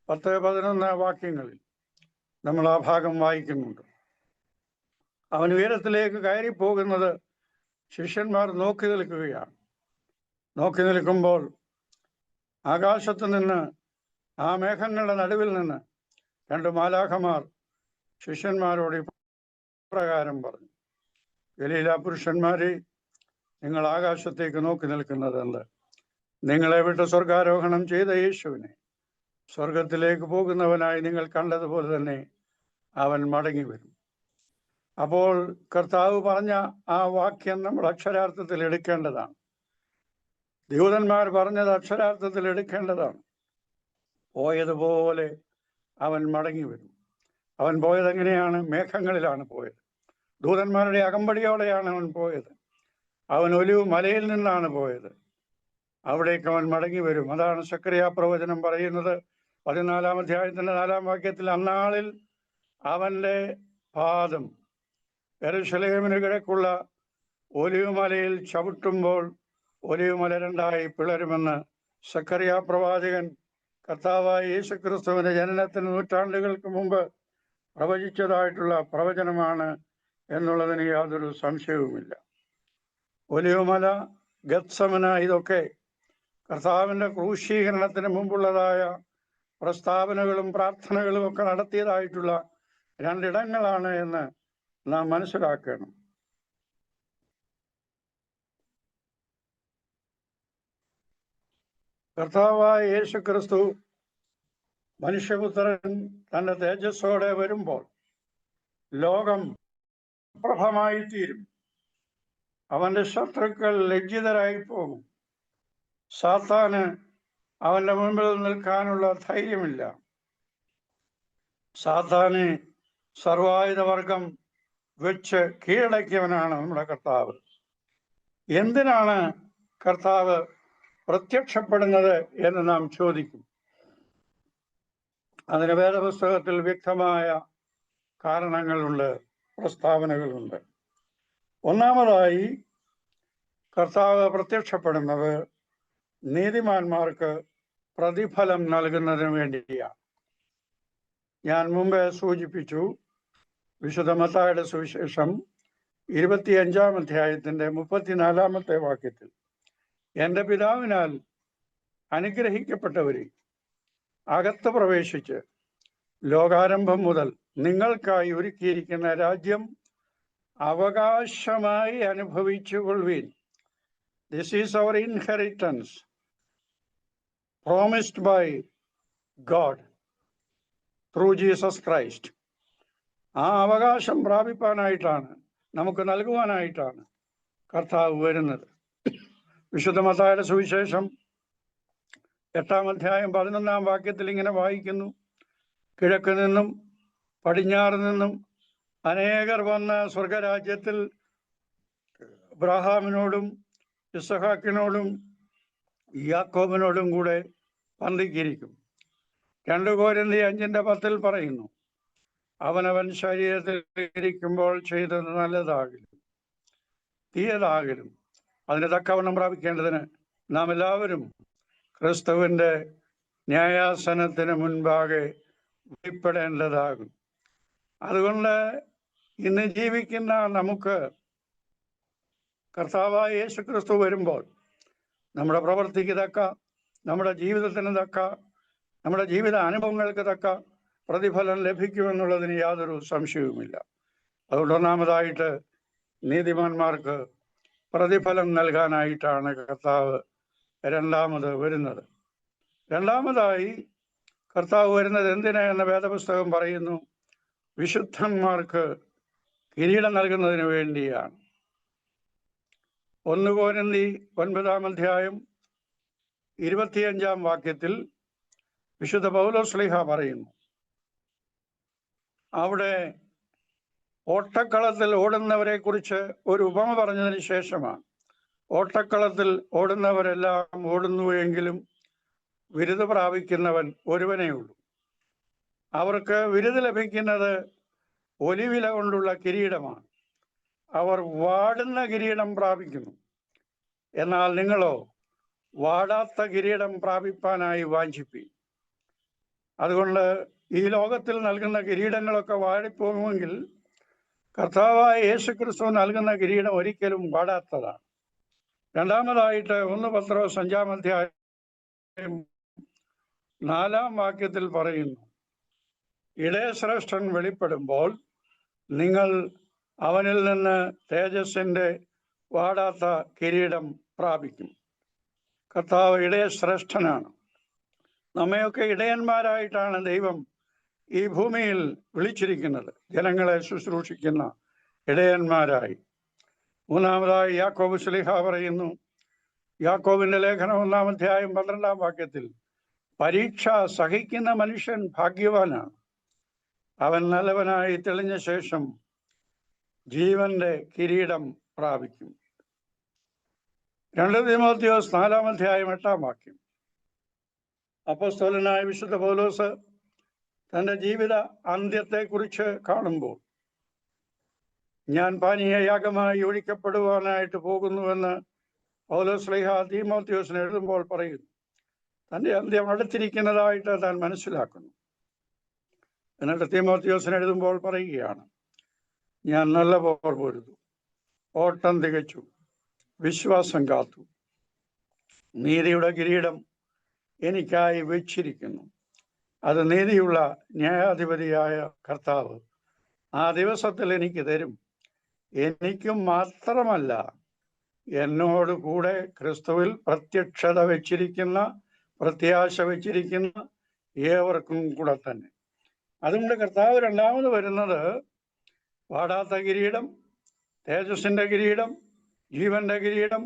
10-11 വാക്യങ്ങളിൽ നമ്മൾ ആ ഭാഗം വായിക്കുന്നുണ്ട്. അവൻ ഉയരത്തിലേക്ക് കയറിപ്പോകുന്നത് ശിഷ്യന്മാർ നോക്കി നിൽക്കുകയാണ്. നോക്കി നിൽക്കുമ്പോൾ ആകാശത്ത് നിന്ന്, ആ മേഘങ്ങളുടെ നടുവിൽ നിന്ന് 2 മാലാഖമാർ ശിഷ്യന്മാരോട് ഇപ്രകാരം പറഞ്ഞു: ഗലീല പുരുഷന്മാരെ, നിങ്ങൾ ആകാശത്തേക്ക് നോക്കി നിൽക്കുന്നത് എന്ത്? നിങ്ങളെ വിട്ട് സ്വർഗാരോഹണം ചെയ്ത യേശുവിനെ സ്വർഗത്തിലേക്ക് പോകുന്നവനായി നിങ്ങൾ കണ്ടതുപോലെ തന്നെ അവൻ മടങ്ങി വരും. അപ്പോൾ കർത്താവ് പറഞ്ഞ ആ വാക്യം നമ്മൾ അക്ഷരാർത്ഥത്തിൽ എടുക്കേണ്ടതാണ്. ദൂതന്മാർ പറഞ്ഞത് അക്ഷരാർത്ഥത്തിൽ എടുക്കേണ്ടതാണ്. പോയതുപോലെ അവൻ മടങ്ങി വരും. അവൻ പോയത് എങ്ങനെയാണ്? മേഘങ്ങളിലാണ് പോയത്. ദൂതന്മാരുടെ അകമ്പടിയോടെയാണ് അവൻ പോയത്. അവൻ ഒലിവ് മലയിൽ നിന്നാണ് പോയത്. അവിടേക്ക് അവൻ മടങ്ങി വരും. അതാണ് സക്കറിയാ പ്രവചനം പറയുന്നത് 14-ാം അധ്യായത്തിന്റെ 4-ാം വാക്യത്തിൽ: അന്നാളിൽ അവന്റെ പാദം യെരൂശലേമിന് കിഴക്കുള്ള ഒലിവ് മലയിൽ ചവിട്ടുമ്പോൾ ഒലിവ് മല 2ആയി പിളരുമെന്ന് സക്കറിയാ പ്രവാചകൻ കർത്താവായ യേശുക്രിസ്തുവിന്റെ ജനനത്തിന് നൂറ്റാണ്ടുകൾക്ക് മുമ്പ് പ്രവചിച്ചതായിട്ടുള്ള പ്രവചനമാണ് എന്നുള്ളതിന് യാതൊരു സംശയവുമില്ല. ഒലിവ് മല, ഗത്സമന, ഇതൊക്കെ കർത്താവിന്റെ ക്രൂശീകരണത്തിന് മുമ്പുള്ളതായ പ്രസ്താവനകളും പ്രാർത്ഥനകളും ഒക്കെ നടത്തിയതായിട്ടുള്ള 2 ഇടങ്ങളാണ് എന്ന് നാം മനസ്സിലാക്കണം. കർത്താവായ യേശു ക്രിസ്തു മനുഷ്യപുത്രൻ തന്റെ തേജസ്സോടെ വരുമ്പോൾ ലോകം പ്രഭമായി തീരും. അവന്റെ ശത്രുക്കൾ ലജ്ജിതരായി പോകും. സാത്താന് അവന്റെ മുൻപിൽ നിൽക്കാനുള്ള ധൈര്യമില്ല. സാത്താനെ സർവായുധവർഗം വെച്ച് കീഴടക്കിയവനാണ് നമ്മുടെ കർത്താവ്. എന്തിനാണ് കർത്താവ് പ്രത്യക്ഷപ്പെടുന്നത് എന്ന് നാം ചോദിക്കും. അതിന് വേദപുസ്തകത്തിൽ വ്യക്തമായ കാരണങ്ങളുണ്ട്, പ്രസ്താവനകളുണ്ട്. ഒന്നാമതായി, കർത്താവ് പ്രത്യക്ഷപ്പെടുന്നത് നീതിമാന്മാർക്ക് പ്രതിഫലം നൽകുന്നതിന് വേണ്ടിയാണ്. ഞാൻ മുമ്പേ സൂചിപ്പിച്ചു, വിശുദ്ധ മത്തായിയുടെ സുവിശേഷം 25-ാം അധ്യായത്തിന്റെ 34-ാമത്തെ വാക്യത്തിൽ: എൻ്റെ പിതാവിനാൽ അനുഗ്രഹിക്കപ്പെട്ടവരെ, അകത്ത് പ്രവേശിച്ച് ലോകാരംഭം മുതൽ നിങ്ങൾക്കായി ഒരുക്കിയിരിക്കുന്ന രാജ്യം അവകാശമായി അനുഭവിച്ചുകൊള്ളുവിൻ. This is our inheritance promised by God through Jesus Christ. ആ അവകാശം പ്രാപിപ്പാനായിട്ടാണ്, നമുക്ക് നൽകുവാനായിട്ടാണ് കർത്താവ് വരുന്നത്. വിശുദ്ധ മത്തായിയുടെ സുവിശേഷം 8-ാം അധ്യായം 11-ാം വാക്യത്തിൽ ഇങ്ങനെ വായിക്കുന്നു: കിഴക്ക് നിന്നും പടിഞ്ഞാറ് നിന്നും അനേകർ വന്ന സ്വർഗരാജ്യത്തിൽ അബ്രഹാമിനോടും ഇസഹാക്കിനോടും യാക്കോബിനോടും കൂടെ പന്തിക്കിരിക്കും. 2 കൊരിന്ത്യർ 5:10 പറയുന്നു: അവനവൻ ശരീരത്തിൽ ഇരിക്കുമ്പോൾ ചെയ്തത് നല്ലതാകിലും തീയതാകിലും അതിന് തക്കവണ്ണം പ്രാപിക്കേണ്ടതിന് നാം എല്ലാവരും ക്രിസ്തുവിൻ്റെ ന്യായാസനത്തിന് മുൻപാകെ വെളിപ്പെടേണ്ടതാകും. അതുകൊണ്ട് ഇന്ന് ജീവിക്കുന്ന നമുക്ക് കർത്താവായ യേശു ക്രിസ്തു വരുമ്പോൾ നമ്മുടെ പ്രവൃത്തിക്ക് തക്ക, നമ്മുടെ ജീവിതത്തിന് തക്ക, നമ്മുടെ ജീവിത അനുഭവങ്ങൾക്ക് തക്ക പ്രതിഫലം ലഭിക്കുമെന്നുള്ളതിന് യാതൊരു സംശയവുമില്ല. അതുകൊണ്ട് ഒന്നാമതായിട്ട് നീതിമാന്മാർക്ക് പ്രതിഫലം നൽകാനായിട്ടാണ് കർത്താവ് രണ്ടാമത് വരുന്നത്. രണ്ടാമതായി കർത്താവ് വരുന്നത് എന്തിനാ എന്ന വേദപുസ്തകം പറയുന്നു: വിശുദ്ധന്മാർക്ക് കിരീടം നൽകുന്നതിന് വേണ്ടിയാണ്. 1 കൊരിന്ത്യർ 9-ാം അധ്യായം 25-ാം വാക്യത്തിൽ വിശുദ്ധ പൗലോസ് ശ്ലീഹ പറയുന്നു, അവിടെ ഓട്ടക്കളത്തിൽ ഓടുന്നവരെ കുറിച്ച് ഒരു ഉപമ പറഞ്ഞതിന് ശേഷമാണ്. ഓട്ടക്കളത്തിൽ ഓടുന്നവരെല്ലാം ഓടുന്നുവെങ്കിലും വിരുദ് പ്രാപിക്കുന്നവൻ ഒരുവനേ ഉള്ളൂ. അവർക്ക് വിരുദ് ലഭിക്കുന്നത് ഒലിവില കൊണ്ടുള്ള കിരീടമാണ്. അവർ വാടുന്ന കിരീടം പ്രാപിക്കുന്നു. എന്നാൽ നിങ്ങളോ വാടാത്ത കിരീടം പ്രാപിപ്പാനായി വാഞ്ചിപ്പീൻ. അതുകൊണ്ട് ഈ ലോകത്തിൽ നൽകുന്ന കിരീടങ്ങളൊക്കെ വാടിപ്പോകുമെങ്കിൽ കർത്താവായ യേശുക്രിസ്തു നൽകുന്ന കിരീടം ഒരിക്കലും വാടാത്തതാണ്. രണ്ടാമതായിട്ട് 1 പത്രോസ് 5-ാം അധ്യായം 4-ാം വാക്യത്തിൽ പറയുന്നു, ഇടയശ്രേഷ്ഠൻ വെളിപ്പെടുമ്പോൾ നിങ്ങൾ അവനിൽ നിന്ന് തേജസ്സിന്റെ വാടാത്ത കിരീടം പ്രാപിക്കും. കർത്താവ് ഇടയശ്രേഷ്ഠനാണ്. നമ്മയൊക്കെ ഇടയന്മാരായിട്ടാണ് ദൈവം ഈ ഭൂമിയിൽ വിളിച്ചിരിക്കുന്നത്, ജനങ്ങളെ ശുശ്രൂഷിക്കുന്ന ഇടയന്മാരായി. മൂന്നാമതായി യാക്കോബ് ശ്ലീഹ പറയുന്നു, യാക്കോബിന്റെ ലേഖനം 1-ാം അധ്യായം 12-ാം വാക്യത്തിൽ, പരീക്ഷ സഹിക്കുന്ന മനുഷ്യൻ ഭാഗ്യവാനാണ്, അവൻ നല്ലവനായി തെളിഞ്ഞ ശേഷം ജീവന്റെ കിരീടം പ്രാപിക്കും. 2 തീമോഥെയോസ് 4-ാം അധ്യായം 8-ാം വാക്യം, അപ്പോസ്തലനായ വിശുദ്ധ പൗലോസ് തന്റെ ജീവിത അന്ത്യത്തെക്കുറിച്ച് കാണുമ്പോൾ, ഞാൻ പാനീയയാഗമായി ഒഴിക്കപ്പെടുവാനായിട്ട് പോകുന്നുവെന്ന് പൗലോസ് ശ്ലീഹ തീമോഥെയോസിന് എഴുതുമ്പോൾ പറയുന്നു. തന്റെ അന്ത്യം അടുത്തിരിക്കുന്നതായിട്ട് താൻ മനസ്സിലാക്കുന്നു. എന്നിട്ട് തീമോഥെയോസിന് എഴുതുമ്പോൾ പറയുകയാണ്, ഞാൻ നല്ല പോർ പൊരുതു, ഓട്ടം തികച്ചു, വിശ്വാസം കാത്തു, നീതിയുടെ കിരീടം എനിക്കായി വെച്ചിരിക്കുന്നു. അത് നീതിയുള്ള ന്യായാധിപതിയായ കർത്താവ് ആ ദിവസത്തിൽ എനിക്ക് തരും. എനിക്കും മാത്രമല്ല, എന്നോട് കൂടെ ക്രിസ്തുവിൽ പ്രത്യക്ഷത വെച്ചിരിക്കുന്ന, പ്രത്യാശ വെച്ചിരിക്കുന്ന ഏവർക്കും കൂടെ തന്നെ. അതുകൊണ്ട് കർത്താവ് രണ്ടാമത് വരുന്നത് വാടാത്ത കിരീടം, തേജസ്സിന്റെ കിരീടം, ജീവന്റെ കിരീടം,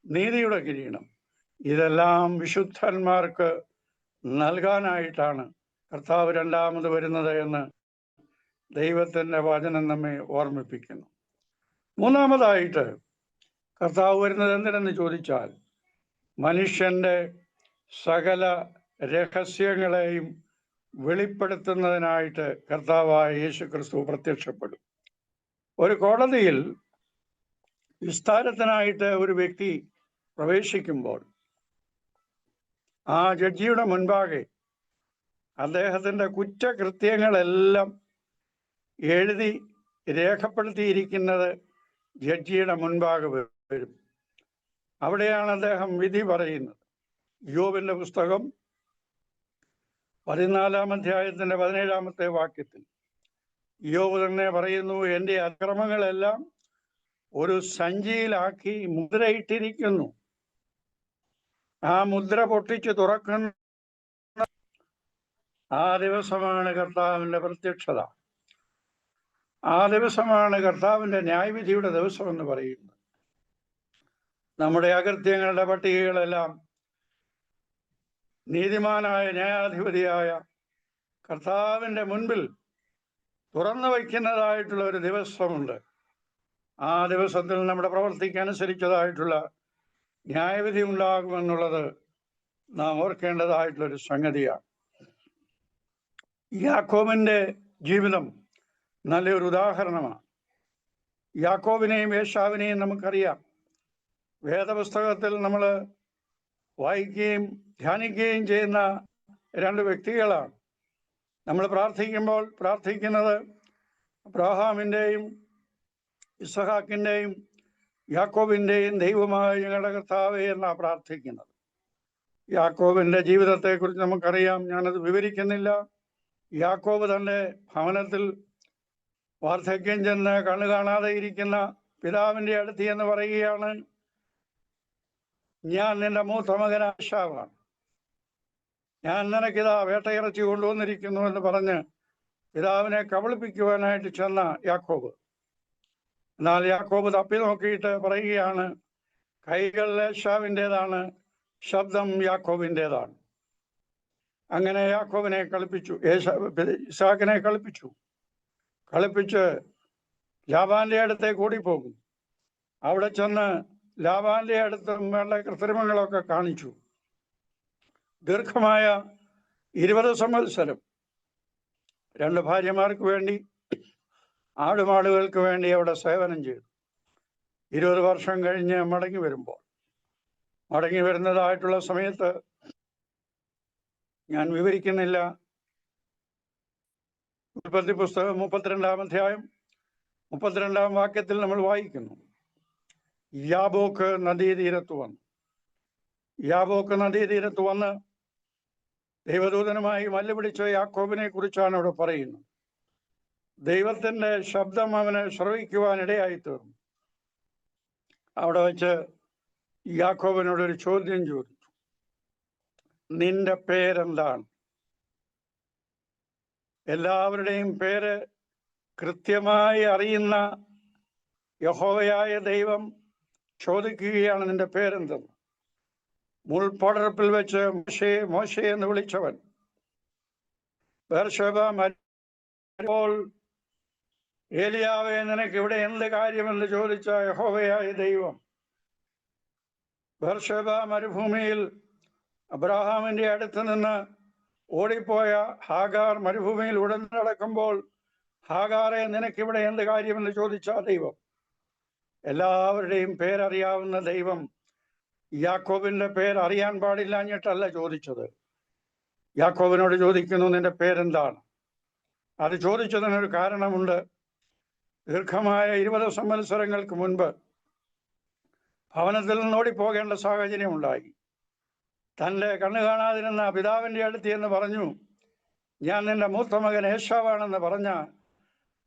നീതിയുടെ കിരീടം, ഇതെല്ലാം വിശുദ്ധന്മാർക്ക് നൽകാനായിട്ടാണ് കർത്താവ് രണ്ടാമത് വരുന്നത് എന്ന് ദൈവത്തിന്റെ വചനം നമ്മെ ഓർമ്മിപ്പിക്കുന്നു. മൂന്നാമതായിട്ട് കർത്താവ് വരുന്നത് എന്തിനെന്ന് ചോദിച്ചാൽ, മനുഷ്യന്റെ സകല രഹസ്യങ്ങളെയും വെളിപ്പെടുത്തുന്നതിനായിട്ട് കർത്താവായ യേശുക്രിസ്തു പ്രത്യക്ഷപ്പെടും. ഒരു കോടതിയിൽ വിസ്താരത്തിനായിട്ട് ഒരു വ്യക്തി പ്രവേശിക്കുമ്പോൾ ആ ജഡ്ജിയുടെ മുൻപാകെ അദ്ദേഹത്തിന്റെ കുറ്റകൃത്യങ്ങളെല്ലാം എഴുതി രേഖപ്പെടുത്തിയിരിക്കുന്നത് ജഡ്ജിയുടെ മുൻപാകെ വരും. അവിടെയാണ് അദ്ദേഹം വിധി പറയുന്നത്. യോബിന്റെ പുസ്തകം 14-ാം അധ്യായത്തിന്റെ 17-ാമത്തെ വാക്യത്തിൽ യോബ് തന്നെ പറയുന്നു, എൻ്റെ അക്രമങ്ങളെല്ലാം ഒരു സഞ്ചിയിലാക്കി മുദ്രയിട്ടിരിക്കുന്നു. ആ മുദ്ര പൊട്ടിച്ച് തുറക്കുന്ന ആ ദിവസമാണ് കർത്താവിന്റെ പ്രത്യക്ഷത. ആ ദിവസമാണ് കർത്താവിന്റെ ന്യായവിധിയുടെ ദിവസം എന്ന് പറയുന്നത്. നമ്മുടെ അകൃത്യങ്ങളുടെ പട്ടികകളെല്ലാം നീതിമാനായ ന്യായാധിപതിയായ കർത്താവിന്റെ മുൻപിൽ തുറന്നു വയ്ക്കുന്നതായിട്ടുള്ള ഒരു ദിവസമുണ്ട്. ആ ദിവസത്തിൽ നമ്മുടെ പ്രവൃത്തിക്ക് അനുസരിച്ചതായിട്ടുള്ള ന്യായവിധി ഉണ്ടാകുമെന്നുള്ളത് നാം ഓർക്കേണ്ടതായിട്ടുള്ളൊരു സംഗതിയാണ്. യാക്കോബിന്റെ ജീവിതം നല്ലൊരു ഉദാഹരണമാണ്. യാക്കോബിനെയും ഏശാവിനെയും നമുക്കറിയാം. വേദപുസ്തകത്തിൽ നമ്മൾ വായിക്കുകയും ധ്യാനിക്കുകയും ചെയ്യുന്ന 2 വ്യക്തികളാണ്. നമ്മൾ പ്രാർത്ഥിക്കുമ്പോൾ പ്രാർത്ഥിക്കുന്നത് അബ്രാഹാമിൻ്റെയും ഇസഹാക്കിൻ്റെയും യാക്കോബിൻ്റെയും ദൈവമായ ഞങ്ങളുടെ കർത്താവേ എന്നാണ് പ്രാർത്ഥിക്കുന്നത്. യാക്കോബിൻ്റെ ജീവിതത്തെക്കുറിച്ച് നമുക്കറിയാം, ഞാനത് വിവരിക്കുന്നില്ല. യാക്കോബ് തൻ്റെ ഭവനത്തിൽ വാർദ്ധക്യം ചെന്ന് കണ്ണു കാണാതെ ഇരിക്കുന്ന പിതാവിൻ്റെ അടുത്ത് എന്ന് പറയുകയാണ്, ഞാൻ നിന്റെ മൂത്ത മകൻ ഏശാവാണ്, ഞാൻ നിനക്കിതാ വേട്ടയിറച്ചി കൊണ്ടുവന്നിരിക്കുന്നു എന്ന് പറഞ്ഞ് പിതാവിനെ കബളിപ്പിക്കുവാനായിട്ട് ചെന്ന യാക്കോബ്. എന്നാൽ യാക്കോബ് തപ്പി നോക്കിയിട്ട് പറയുകയാണ്, കൈകൾ ഏശാവിൻ്റെതാണ്, ശബ്ദം യാക്കോബിൻ്റെതാണ്. അങ്ങനെ യാക്കോബിനെ കളിപ്പിച്ചു, ഇസ്ഹാക്കിനെ കളിപ്പിച്ച് ലാബാന്റെ അടുത്തേക്ക് ഓടിപ്പോകും. അവിടെ ചെന്ന് ലാബാന്റെ അടുത്ത് വേണ്ട കൃത്രിമങ്ങളൊക്കെ കാണിച്ചു. ദീർഘമായ 20 സംവത്സരം 2 ഭാര്യമാർക്ക് വേണ്ടി, ആടുമാടുകൾക്ക് വേണ്ടി അവിടെ സേവനം ചെയ്തു. 20 വർഷം കഴിഞ്ഞ് മടങ്ങി വരുന്നതായിട്ടുള്ള സമയത്ത് ഞാൻ വിവരിക്കുന്നില്ല. ഉൽപ്പത്തി പുസ്തകം 32-ാം അധ്യായം 32-ാം വാക്യത്തിൽ നമ്മൾ വായിക്കുന്നു, യാബോക്ക് നദീതീരത്ത് വന്ന് ദൈവദൂതനുമായി മല്ലുപിടിച്ച യാക്കോബിനെ കുറിച്ചാണ് അവിടെ പറയുന്നത്. ദൈവത്തിന്റെ ശബ്ദം അവന് ശ്രവിക്കുവാൻ ഇടയായി തീർന്നു. അവിടെ വെച്ച് യാക്കോബിനോടൊരു ചോദ്യം ചോദിച്ചു, നിന്റെ പേരെന്താണ്? എല്ലാവരുടെയും പേര് കൃത്യമായി അറിയുന്ന യഹോവയായ ദൈവം ചോദിക്കുകയാണ്, നിന്റെ പേരെന്തെന്ന്. മുൾപടർപ്പിൽ വെച്ച് മോശെ എന്ന് വിളിച്ചവൻ ബേർശേബ മരിച്ചപ്പോൾ ഏലിയാവേ, നിനക്ക് ഇവിടെ എന്ത് കാര്യമെന്ന് ചോദിച്ച യഹോവയായ ദൈവം ബേർശേബ മരുഭൂമിയിൽ അബ്രാഹാമിന്റെ അടുത്ത് നിന്ന് ഓടിപ്പോയ ഹാഗാർ മരുഭൂമിയിൽ ഉടൻ നടക്കുമ്പോൾ, ഹാഗാറെ, നിനക്കിവിടെ എന്ത് കാര്യമെന്ന് ചോദിച്ച ദൈവം, എല്ലാവരുടെയും പേരറിയാവുന്ന ദൈവം യാക്കോബിന്റെ പേരറിയാൻ പാടില്ലാഞ്ഞിട്ടല്ല ചോദിച്ചത്. യാക്കോബിനോട് ചോദിക്കുന്നു, നിന്റെ പേരെന്താണ്? അത് ചോദിച്ചതിനൊരു കാരണമുണ്ട്. ദീർഘമായ 20 സംവത്സരങ്ങൾക്ക് മുൻപ് ഭവനത്തിൽ നിന്ന് ഓടിപ്പോകേണ്ട സാഹചര്യം ഉണ്ടായി. തൻ്റെ കണ്ണു കാണാതിരുന്ന പിതാവിൻ്റെ അടുത്ത് എന്ന് പറഞ്ഞു, ഞാൻ നിന്റെ മൂത്ത മകൻ ഏശാവാണെന്ന് പറഞ്ഞ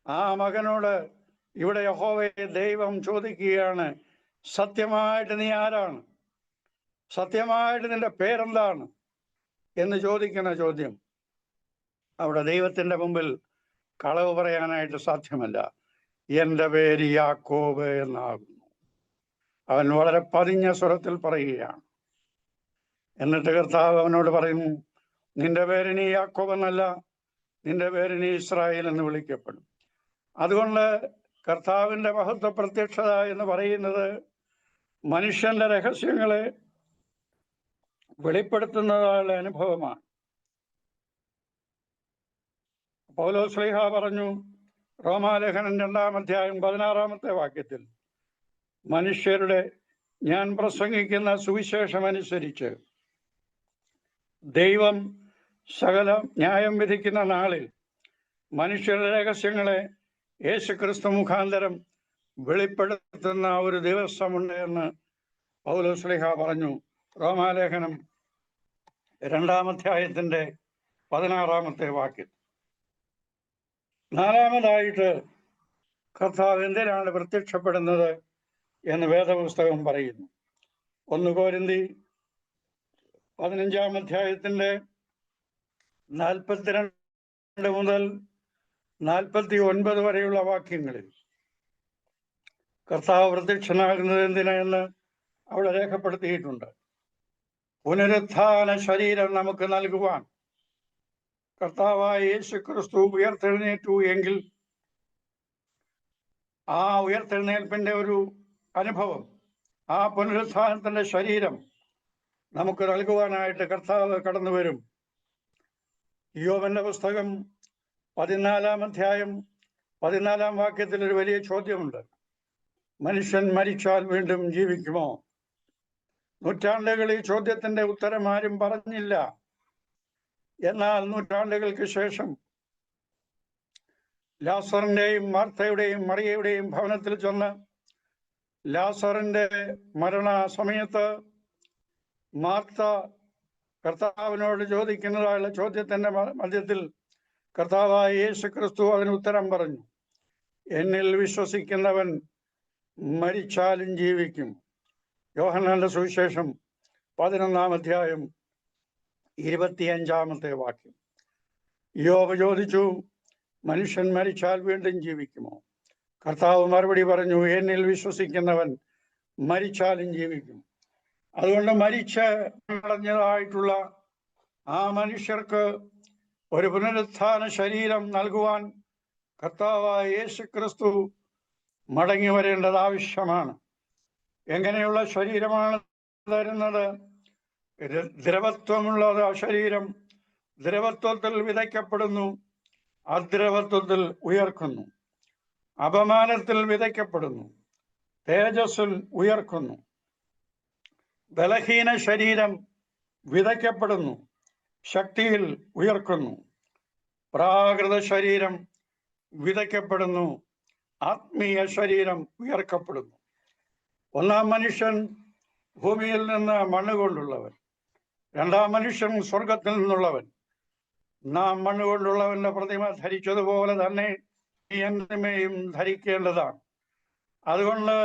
ആ മകനോട് ഇവിടെ യഹോവയെ ദൈവം ചോദിക്കുകയാണ്, സത്യമായിട്ട് നീ ആരാണ്? സത്യമായിട്ട് നിന്റെ പേരെന്താണ് എന്ന് ചോദിക്കുന്ന ചോദ്യം അവിടെ ദൈവത്തിൻ്റെ മുമ്പിൽ കളവ് പറയാനായിട്ട് സാധ്യമല്ല. എൻ്റെ പേര് യാക്കോബ് എന്നാകുന്നു. അവൻ വളരെ പതിഞ്ഞ സ്വരത്തിൽ പറയുകയാണ്. എന്നിട്ട് കർത്താവ് അവനോട് പറയുന്നു, നിന്റെ പേരിനി യാക്കോബ് എന്നല്ല, നിന്റെ പേരിനി ഇസ്രായേൽ എന്ന് വിളിക്കപ്പെടും. അതുകൊണ്ട് കർത്താവിൻ്റെ മഹത്വ പ്രത്യക്ഷത എന്ന് പറയുന്നത് മനുഷ്യന്റെ രഹസ്യങ്ങളെ വെളിപ്പെടുത്തുന്നതായുള്ള അനുഭവമാണ്. പൗലോസ് ശ്ലീഹ പറഞ്ഞു, റോമാലേഖനം 2-ാം അധ്യായം 16-ാമത്തെ വാക്യത്തിൽ, മനുഷ്യരുടെ ഞാൻ പ്രസംഗിക്കുന്ന സുവിശേഷം അനുസരിച്ച് ദൈവം സകല ന്യായം വിധിക്കുന്ന നാളിൽ മനുഷ്യരുടെ രഹസ്യങ്ങളെ യേശുക്രിസ്തു മുഖാന്തരം വെളിപ്പെടുത്തുന്ന ഒരു ദിവസമുണ്ട് എന്ന് പൗലോസ് ശ്ലീഹ പറഞ്ഞു. റോമാലേഖനം 2-ാം അധ്യായത്തിന്റെ 16-ാമത്തെ വാക്യം. 4-മതായിട്ട് കർത്താവ് എന്തിനാണ് പ്രത്യക്ഷപ്പെടുന്നത് എന്ന് വേദപുസ്തകം പറയുന്നു. 1 കൊരിന്തി 15-ാം അധ്യായത്തിന്റെ 42 മുതൽ 49 വരെയുള്ള വാക്യങ്ങളിൽ കർത്താവ് പ്രത്യക്ഷനാകുന്നത് എന്തിനാണെന്ന് അവിടെ രേഖപ്പെടുത്തിയിട്ടുണ്ട്. പുനരുത്ഥാന ശരീരം നമുക്ക് നൽകുവാൻ കർത്താവായ യേശുക്രിസ്തു ഉയർത്തെഴുന്നേറ്റു എങ്കിൽ ആ ഉയർത്തെഴുന്നേൽപ്പിന്റെ ഒരു അനുഭവം, ആ പുനരുത്ഥാനത്തിന്റെ ശരീരം നമുക്ക് നൽകുവാനായിട്ട് കർത്താവ് കടന്നു വരും. യോബിന്റെ പുസ്തകം 14-ാം അധ്യായം 14-ാം വാക്യത്തിൽ ഒരു വലിയ ചോദ്യമുണ്ട്. മനുഷ്യൻ മരിച്ചാൽ വീണ്ടും ജീവിക്കുമോ? നൂറ്റാണ്ടുകൾ ഈ ചോദ്യത്തിന്റെ ഉത്തരം ആരും പറഞ്ഞില്ല. എന്നാൽ നൂറ്റാണ്ടുകൾക്ക് ശേഷം ലാസറിന്റെയും മാർത്തയുടെയും മറിയയുടെയും ഭവനത്തിൽ ചെന്ന് ലാസറിന്റെ മരണ സമയത്ത് മാർത്ത കർത്താവിനോട് ചോദിക്കുന്നതായുള്ള ചോദ്യത്തിന്റെ മധ്യത്തിൽ കർത്താവായ യേശുക്രിസ്തു അതിന് ഉത്തരം പറഞ്ഞു, എന്നിൽ വിശ്വസിക്കുന്നവൻ മരിച്ചാലും ജീവിക്കും. യോഹന്നാന്റെ സുവിശേഷം 11-ാം അധ്യായം 25-ാമത്തെ വാക്യം. യോബ് ചോദിച്ചു, മനുഷ്യൻ മരിച്ചാൽ വീണ്ടും ജീവിക്കുമോ? കർത്താവ് മറുപടി പറഞ്ഞു, എന്നിൽ വിശ്വസിക്കുന്നവൻ മരിച്ചാലും ജീവിക്കും. അതുകൊണ്ട് മരിച്ച് കളഞ്ഞതായിട്ടുള്ള ആ മനുഷ്യർക്ക് ഒരു പുനരുത്ഥാന ശരീരം നൽകുവാൻ കർത്താവായ യേശുക്രിസ്തു മടങ്ങി വരേണ്ടത് ആവശ്യമാണ്. എങ്ങനെയുള്ള ശരീരമാണ് തരുന്നത്? ദ്രവത്വമുള്ളത് ശരീരം ദ്രവത്വത്തിൽ വിതയ്ക്കപ്പെടുന്നു, അദ്രവത്വത്തിൽ ഉയർക്കുന്നു. അപമാനത്തിൽ വിതയ്ക്കപ്പെടുന്നു, തേജസ്സിൽ ഉയർക്കുന്നു. ബലഹീന ശരീരം വിതയ്ക്കപ്പെടുന്നു, ശക്തിയിൽ ഉയർക്കുന്നു. പ്രാകൃത ശരീരം വിതയ്ക്കപ്പെടുന്നു, ആത്മീയ ശരീരം ഉയർക്കപ്പെടുന്നു. ഒന്നാം മനുഷ്യൻ ഭൂമിയിൽ നിന്ന് മണ്ണ് കൊണ്ടുള്ളവൻ, രണ്ടാം മനുഷ്യൻ സ്വർഗത്തിൽ നിന്നുള്ളവൻ. നാം മണ്ണ് കൊണ്ടുള്ളവന്റെ പ്രതിമ ധരിച്ചതുപോലെ തന്നെ ഈ പ്രതിമയും ധരിക്കേണ്ടതാണ്. അതുകൊണ്ട്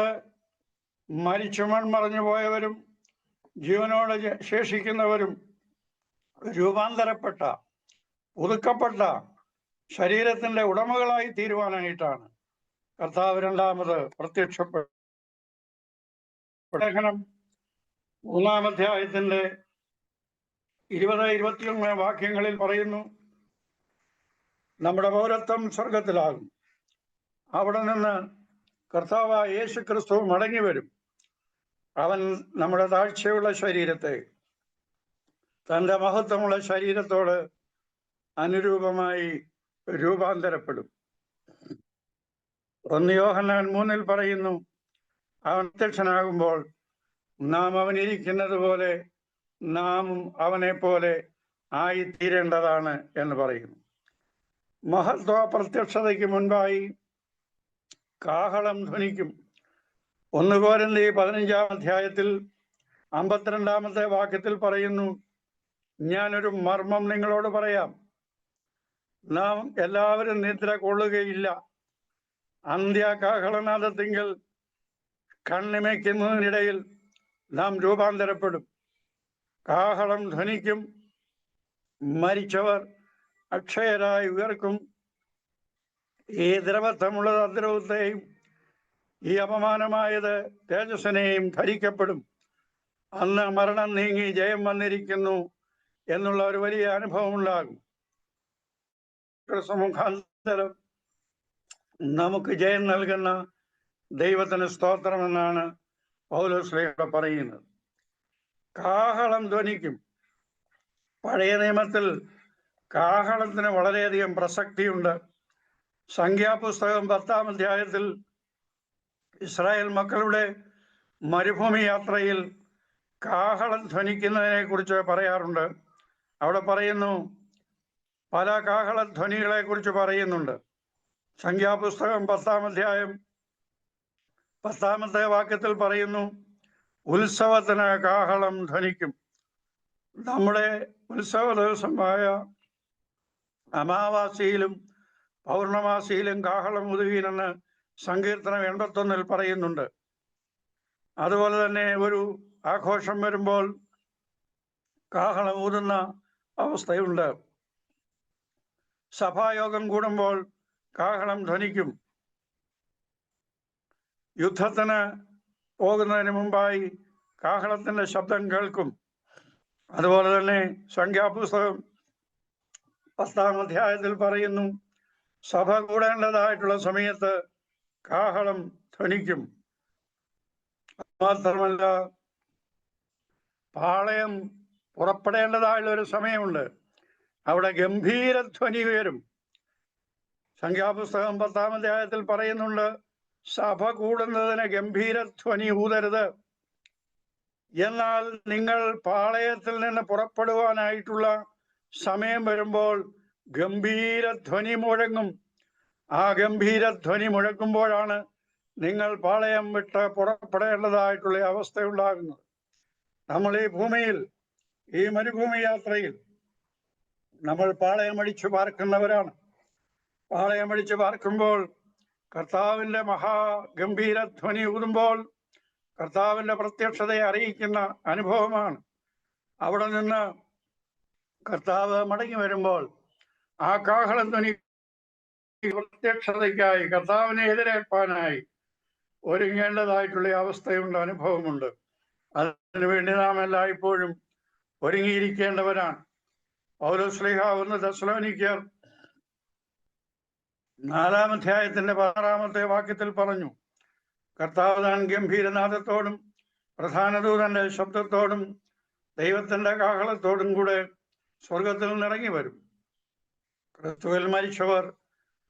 മരിച്ചു മൺമറഞ്ഞു പോയവരും ജീവനോടെ ശേഷിക്കുന്നവരും രൂപാന്തരപ്പെട്ട പുതുക്കപ്പെട്ട ശരീരത്തിന്റെ ഉടമകളായി തീരുവാനായിട്ടാണ് കർത്താവ് രണ്ടാമത് പ്രത്യക്ഷപ്പെട്ട. ലേഖനം 3-ാം അധ്യായത്തിന്റെ 20-21 വാക്യങ്ങളിൽ പറയുന്നു, നമ്മുടെ പൗരത്വം സ്വർഗത്തിലാകും. അവിടെ നിന്ന് കർത്താവായ യേശു ക്രിസ്തു മടങ്ങി വരും. അവൻ നമ്മുടെ താഴ്ചയുള്ള ശരീരത്തെ തൻ്റെ മഹത്വമുള്ള ശരീരത്തോട് അനുരൂപമായി രൂപാന്തരപ്പെടും. 1 യോഹന്നാൻ 3-ൽ പറയുന്നു, അവൻ പ്രത്യക്ഷനാകുമ്പോൾ നാം അവനിരിക്കുന്നത് പോലെ നാം അവനെ പോലെ ആയിത്തീരേണ്ടതാണ് എന്ന് പറയുന്നു. മഹത്വ പ്രത്യക്ഷതയ്ക്ക് മുൻപായി കാഹളം ധ്വനിക്കും. 1 കൊരിന്ത്യർ 15-ാം അധ്യായത്തിൽ 52-ാമത്തെ വാക്യത്തിൽ പറയുന്നു, ഞാനൊരു മർമ്മം നിങ്ങളോട് പറയാം, നാം എല്ലാവരും നിദ്ര കൊള്ളുകയില്ല. അന്ത്യകാഹളനാദത്തിങ്കൽ കണ്ണിമയ്ക്കുന്നതിനിടയിൽ നാം രൂപാന്തരപ്പെടും. കാഹളം ധ്വനിക്കും, മരിച്ചവർ അക്ഷയരായി ഉയർക്കും. ഈ ദ്രവത്വമുള്ളത് അദ്രവത്തെയും ഈ അപമാനമായത് തേജസ്സിനെയും ധരിക്കപ്പെടും. അന്ന് മരണം നീങ്ങി ജയം വന്നിരിക്കുന്നു എന്നുള്ള ഒരു വലിയ അനുഭവം ഉണ്ടാകും. മുഖാന്തരം നമുക്ക് ജയം നൽകുന്ന ദൈവത്തിന് സ്തോത്രമെന്നാണ് പൗലോസ് പറയുന്നത്. കാഹളം ധ്വനിക്കും. പഴയ നിയമത്തിൽ കാഹളത്തിന് വളരെയധികം പ്രസക്തിയുണ്ട്. സംഖ്യാപുസ്തകം 10-ാം അധ്യായത്തിൽ ഇസ്രായേൽ മക്കളുടെ മരുഭൂമി യാത്രയിൽ കാഹളം ധ്വനിക്കുന്നതിനെ കുറിച്ച് പറയാറുണ്ട്. അവിടെ പറയുന്നു, പല കാഹളധ്വനികളെ കുറിച്ച് പറയുന്നുണ്ട്. സംഖ്യാപുസ്തകം 10-ാം അധ്യായം 10-ാമത്തെ വാക്യത്തിൽ പറയുന്നു, ഉത്സവത്തിന് കാഹളം ധ്വനിക്കും. നമ്മുടെ ഉത്സവ ദിവസമായ അമാവാസിയിലും പൗർണമാസിയിലും കാഹളം ഊതുവീനെന്ന് സങ്കീർത്തനം 81-ൽ പറയുന്നുണ്ട്. അതുപോലെ തന്നെ ഒരു ആഘോഷം വരുമ്പോൾ കാഹളം ഊതുന്ന അവസ്ഥയുണ്ട്. സഭായോഗം കൂടുമ്പോൾ കാഹളം ധ്വനിക്കും. യുദ്ധത്തിന് പോകുന്നതിന് മുമ്പായി കാഹളത്തിന്റെ ശബ്ദം കേൾക്കും. അതുപോലെ തന്നെ സംഖ്യാപുസ്തകം 10-ാം അധ്യായത്തിൽ പറയുന്നു, സഭ കൂടേണ്ടതായിട്ടുള്ള സമയത്ത് കാഹളം ധ്വനിക്കും. മാത്രമല്ല, പാളയം പുറപ്പെടേണ്ടതായുള്ള ഒരു സമയമുണ്ട്. അവിടെ ഗംഭീരധ്വനി ഉയരും. സംഖ്യാപുസ്തകം 10-ാം അധ്യായത്തിൽ പറയുന്നുണ്ട്, സഭ കൂടുന്നതിന് ഗംഭീരധ്വനി ഊതരുത്. എന്നാൽ നിങ്ങൾ പാളയത്തിൽ നിന്ന് പുറപ്പെടുവാനായിട്ടുള്ള സമയം വരുമ്പോൾ ഗംഭീരധ്വനി മുഴങ്ങും. ആ ഗംഭീരധ്വനി മുഴങ്ങുമ്പോഴാണ് നിങ്ങൾ പാളയം വിട്ട് പുറപ്പെടേണ്ടതായിട്ടുള്ള അവസ്ഥയുണ്ടാകുന്നത്. നമ്മൾ ഈ ഭൂമിയിൽ, ഈ മരുഭൂമി യാത്രയിൽ നമ്മൾ പാളയമടിച്ചു പാർക്കുന്നവരാണ്. പാളയമടിച്ചു പാർക്കുമ്പോൾ കർത്താവിൻ്റെ മഹാഗംഭീരധ്വനി ഊതുമ്പോൾ കർത്താവിൻ്റെ പ്രത്യക്ഷതയെ അറിയിക്കുന്ന അനുഭവമാണ്. അവിടെ നിന്ന് കർത്താവ് മടങ്ങി വരുമ്പോൾ ആ കാഹളധ്വനി പ്രത്യക്ഷതയ്ക്കായി, കർത്താവിനെ എതിരേൽപ്പാനായി ഒരുങ്ങേണ്ടതായിട്ടുള്ള അവസ്ഥയുണ്ട്, അനുഭവമുണ്ട്. അതിനുവേണ്ടി നാം എല്ലായ്പ്പോഴും ഒരുങ്ങിയിരിക്കേണ്ടവരാണ്. പൗലോസ് ശ്ലീഹ 1 തെസ്സലോനിക്കർ 4-ാം അധ്യായത്തിന്റെ 16-ാമത്തെ വാക്യത്തിൽ പറഞ്ഞു, കർത്താവ് താൻ ഗംഭീരനാദത്തോടും പ്രധാന ദൂതന്റെ ശബ്ദത്തോടും ദൈവത്തിന്റെ കാഹളത്തോടും കൂടെ സ്വർഗത്തിൽ നിന്നിറങ്ങി വരും. ക്രിസ്തുവിൽ മരിച്ചവർ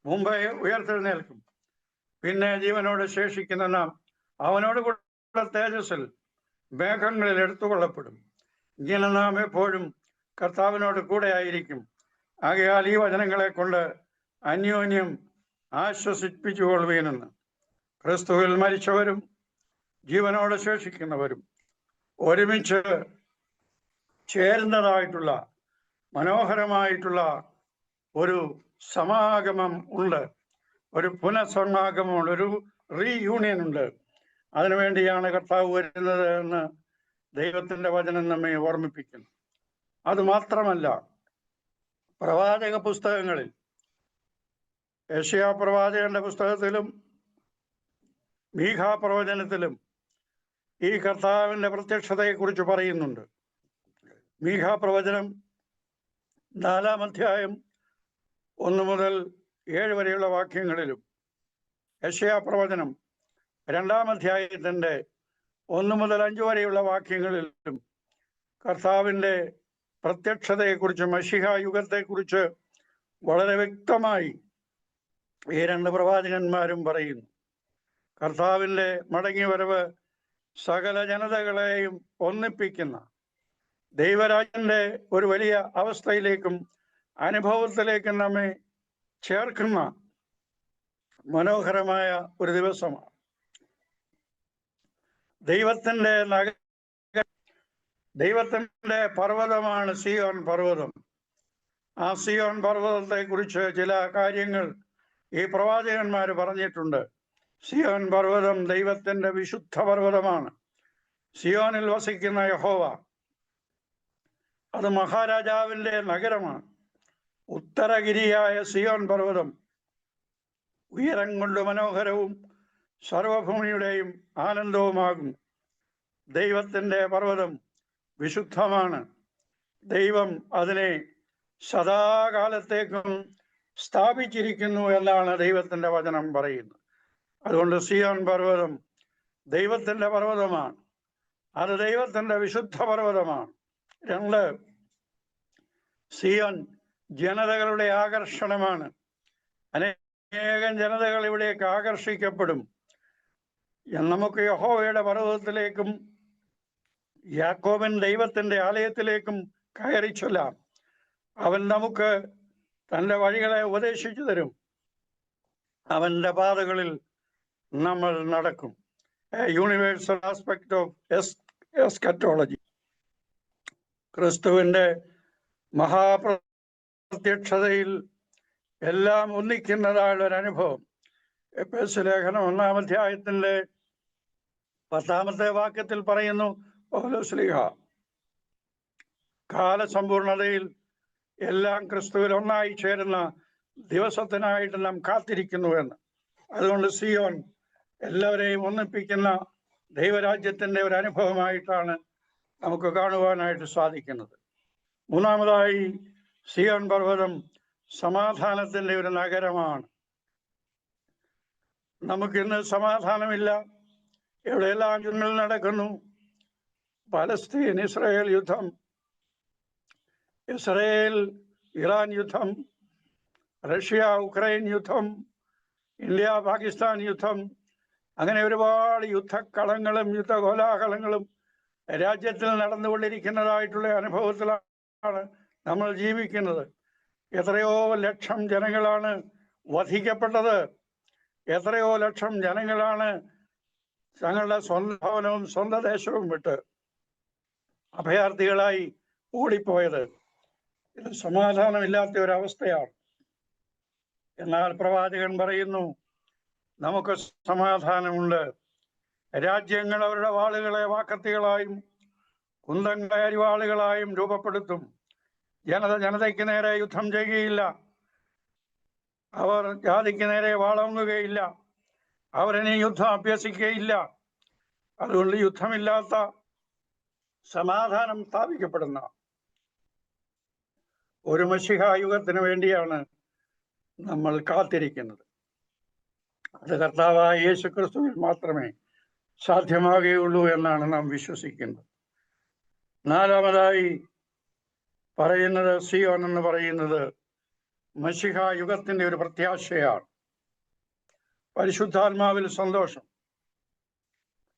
മുമ്പേ ഉയർത്തെഴുന്നേൽക്കും. പിന്നെ ജീവനോട് ശേഷിക്കുന്ന നാം അവനോട് കൂടെ തേജസ്സിൽ മേഘങ്ങളിൽ എടുത്തുകൊള്ളപ്പെടും. ഇങ്ങനെ നാം എപ്പോഴും കർത്താവിനോട് കൂടെ ആയിരിക്കും. ആകയാൽ ഈ വചനങ്ങളെ കൊണ്ട് അന്യോന്യം ആശ്വസിപ്പിച്ചുകൊള്ളുവീനെന്ന് ക്രിസ്തുവിൽ മരിച്ചവരും ജീവനോടെ ശേഷിക്കുന്നവരും ഒരുമിച്ച് ചേരുന്നതായിട്ടുള്ള മനോഹരമായിട്ടുള്ള ഒരു സമാഗമം ഉണ്ട്, ഒരു പുനഃസമാഗമമുണ്ട്, ഒരു റീയൂണിയൻ ഉണ്ട്. അതിനുവേണ്ടിയാണ് കർത്താവ് വരുന്നത് എന്ന് ദൈവത്തിൻ്റെ വചനം നമ്മെ ഓർമ്മിപ്പിക്കുന്നു. അതുമാത്രമല്ല, പ്രവാചക പുസ്തകങ്ങളിൽ യെശയ്യാ പ്രവാചകന്റെ പുസ്തകത്തിലും മീഖാ പ്രവചനത്തിലും ഈ കർത്താവിൻ്റെ പ്രത്യക്ഷതയെക്കുറിച്ച് പറയുന്നുണ്ട്. മീഖാ പ്രവചനം 4-ാം അധ്യായം 1 മുതൽ 7 വരെയുള്ള വാക്യങ്ങളിലും യെശയ്യാ പ്രവചനം 2-ാം അധ്യായത്തിൻ്റെ 1 മുതൽ 5 വരെയുള്ള വാക്യങ്ങളിലും കർത്താവിൻ്റെ പ്രത്യക്ഷതയെക്കുറിച്ച്, മശിഹ യുഗത്തെക്കുറിച്ച് വളരെ വ്യക്തമായി ഈ 2 പ്രവാചകന്മാരും പറയുന്നു. കർത്താവിൻ്റെ മടങ്ങിവരവ് സകല ജനതകളെയും ഒന്നിപ്പിക്കുന്ന ദൈവരാജ്യന്റെ ഒരു വലിയ അവസ്ഥയിലേക്കും അനുഭവത്തിലേക്കും നമ്മെ ചേർക്കുന്ന മനോഹരമായ ഒരു ദിവസമാണ്. ദൈവത്തിൻ്റെ പർവ്വതമാണ് സിയോൻ പർവ്വതം. ആ സിയോൻ പർവ്വതത്തെ കുറിച്ച് ചില കാര്യങ്ങൾ ഈ പ്രവാചകന്മാർ പറഞ്ഞിട്ടുണ്ട്. സിയോൻ പർവ്വതം ദൈവത്തിൻ്റെ വിശുദ്ധ പർവ്വതമാണ്. സിയോനിൽ വസിക്കുന്ന യഹോവ, അത് മഹാരാജാവിൻ്റെ നഗരമാണ്. ഉത്തരഗിരിയായ സിയോൻ പർവ്വതം ഉയരം കൊണ്ട് മനോഹരവും സർവഭൂമിയുടെയും ആനന്ദവുമാകും. ദൈവത്തിൻ്റെ പർവ്വതം വിശുദ്ധമാണ്. ദൈവം അതിനെ സദാകാലത്തേക്കും സ്ഥാപിച്ചിരിക്കുന്നു എന്നാണ് ദൈവത്തിൻ്റെ വചനം പറയുന്നത്. അതുകൊണ്ട് സിയോൻ പർവ്വതം ദൈവത്തിൻ്റെ പർവ്വതമാണ്. അത് ദൈവത്തിൻ്റെ വിശുദ്ധ പർവ്വതമാണ്. 2, സിയോൻ ജനതകളുടെ ആകർഷണമാണ്. അനേകം ജനതകൾ ഇവിടേക്ക് ആകർഷിക്കപ്പെടും. നമുക്ക് യഹോവയുടെ പർവ്വതത്തിലേക്കും യാക്കോബൻ ദൈവത്തിൻ്റെ ആലയത്തിലേക്കും കയറി ചൊല്ലാം. അവൻ നമുക്ക് തൻ്റെ വഴികളെ ഉപദേശിച്ചു തരും. അവൻ്റെ പാതകളിൽ നമ്മൾ നടക്കും. Universal aspect of eschatology. ക്രിസ്തുവിൻ്റെ മഹാപ്രത്യക്ഷതയിൽ എല്ലാം ഒന്നിക്കുന്നതായുള്ള ഒരു അനുഭവം. എഫേസ്യ ലേഖനം 1-ാം അധ്യായത്തിൻ്റെ 10-ാമത്തെ വാക്യത്തിൽ പറയുന്നു, പൗലോസ്ലീഹ കാലസമ്പൂർണതയിൽ എല്ലാം ക്രിസ്തുവിൽ ഒന്നായി ചേരുന്ന ദിവസത്തിനായിട്ട് നാം കാത്തിരിക്കുന്നുവെന്ന്. അതുകൊണ്ട് സിയോൻ എല്ലാവരെയും ഒന്നിപ്പിക്കുന്ന ദൈവരാജ്യത്തിൻ്റെ ഒരു അനുഭവമായിട്ടാണ് നമുക്ക് കാണുവാനായിട്ട് സാധിക്കുന്നത്. 3-മതായി, സിയോൻ പർവ്വതം സമാധാനത്തിൻ്റെ ഒരു നഗരമാണ്. നമുക്കിന്ന് സമാധാനമില്ല. എവിടെയെല്ലാം യുദ്ധങ്ങൾ നടക്കുന്നു. പലസ്തീൻ ഇസ്രായേൽ യുദ്ധം, ഇസ്രായേൽ ഇറാൻ യുദ്ധം, റഷ്യ ഉക്രൈൻ യുദ്ധം, ഇന്ത്യ പാകിസ്ഥാൻ യുദ്ധം, അങ്ങനെ ഒരുപാട് യുദ്ധക്കളങ്ങളും യുദ്ധകോലാഹലങ്ങളും രാജ്യത്തിൽ നടന്നുകൊണ്ടിരിക്കുന്നതായിട്ടുള്ള അനുഭവത്തിലാണ് നമ്മൾ ജീവിക്കുന്നത്. എത്രയോ ലക്ഷം ജനങ്ങളാണ് വധിക്കപ്പെട്ടത്. എത്രയോ ലക്ഷം ജനങ്ങളാണ് തങ്ങളുടെ സ്വന്തം ഭവനവും സ്വന്തം ദേശവും വിട്ട് അഭയാർത്ഥികളായി ഓടിപ്പോയത്. ഇത് സമാധാനമില്ലാത്ത ഒരവസ്ഥയാണ്. എന്നാൽ പ്രവാചകൻ പറയുന്നു, നമുക്ക് സമാധാനമുണ്ട്. രാജ്യങ്ങൾ അവരുടെ വാളുകളെ വാക്കത്തികളായും കുന്തം കയറി വാളുകളായും രൂപപ്പെടുത്തും. ജനത ജനതയ്ക്ക് നേരെ യുദ്ധം ചെയ്യുകയില്ല. അവർ ജാതിക്ക് നേരെ വാളോങ്ങുകയില്ല. അവരിനി യുദ്ധം അഭ്യസിക്കുകയില്ല. അതുകൊണ്ട് യുദ്ധമില്ലാത്ത സമാധാനം സ്ഥാപിക്കപ്പെടുന്ന ഒരു മശിഹ യുഗത്തിന് വേണ്ടിയാണ് നമ്മൾ കാത്തിരിക്കുന്നത്. അത് കർത്താവായ യേശു ക്രിസ്തുവിൽ മാത്രമേ സാധ്യമാകുകയുള്ളൂ എന്നാണ് നാം വിശ്വസിക്കുന്നത്. 4-മതായി പറയുന്നത്, സിയോൻ എന്ന് പറയുന്നത് മശിഹ യുഗത്തിൻ്റെ ഒരു പ്രത്യാശയാണ്. പരിശുദ്ധാത്മാവിൽ സന്തോഷം.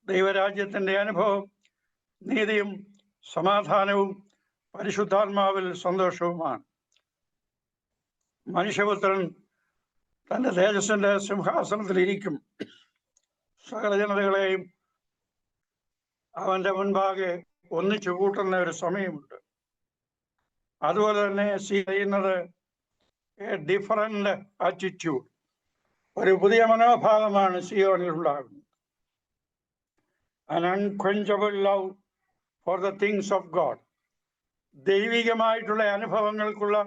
ദൈവരാജ്യത്തിൻ്റെ അനുഭവം നീതിയും സമാധാനവും പരിശുദ്ധാത്മാവിൽ സന്തോഷവുമാണ്. മനുഷ്യപുത്രൻ തൻ്റെ തേജസ്സിൻ്റെ സിംഹാസനത്തിലിരിക്കും. സകല ജനതകളെയും അവൻ്റെ മുൻപാകെ ഒന്നിച്ചു കൂട്ടുന്ന ഒരു സമയമുണ്ട്. അതുപോലെ തന്നെ ചെയ്യുന്നത് ഡിഫറൻ്റ് ആറ്റിറ്റ്യൂഡ്, ഒരു പുതിയ മനോഭാവമാണ് സിയോനിൽ ഉണ്ടാകുന്നത്. An unquenchable love for the things of God. ദൈവികമായിട്ടുള്ള അനുഭവങ്ങൾക്കുള്ള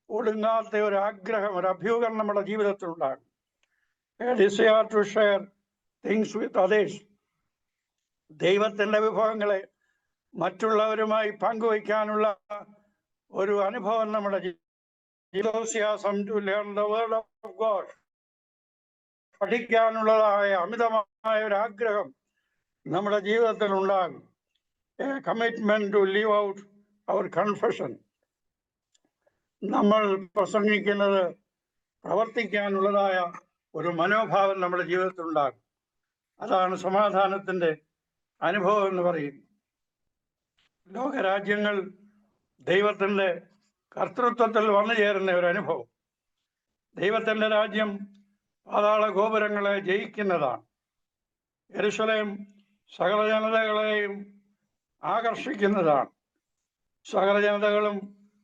ഒടുങ്ങാത്ത ഒരു ആഗ്രഹം, ഒരു അഭ്യൂഹം നമ്മുടെ ജീവിതത്തിൽ ഉണ്ടാകും. A desire to share things with others. ദൈവത്തിൻ്റെ വിഭവങ്ങളെ മറ്റുള്ളവരുമായി പങ്കുവയ്ക്കാനുള്ള ഒരു അനുഭവം നമ്മുടെ enthusiasm to learn the word of God. പഠിക്കാനുള്ളതായ അമിതമായ ഒരു ആഗ്രഹം നമ്മുടെ ജീവിതത്തിൽ ഉണ്ടാകും. A commitment to live out our confession. നമ്മൾ പ്രസംഗിക്കുന്നത് പ്രവർത്തിക്കാനുള്ളതായ ഒരു മനോഭാവം നമ്മുടെ ജീവിതത്തിൽ ഉണ്ടാകും. അതാണ് സമാധാനത്തിൻ്റെ അനുഭവം എന്ന് പറയുന്നത്. ലോകരാജ്യങ്ങൾ ദൈവത്തിൻ്റെ കർത്തൃത്വത്തിൽ വന്നു ചേരുന്ന ഒരു അനുഭവം. ദൈവത്തിൻ്റെ രാജ്യം പാതാള ഗോപുരങ്ങളെ ജയിക്കുന്നതാണ്. യെരൂശലേം സകല ജനതകളെയും ആകർഷിക്കുന്നതാണ്. സകല ജനതകളും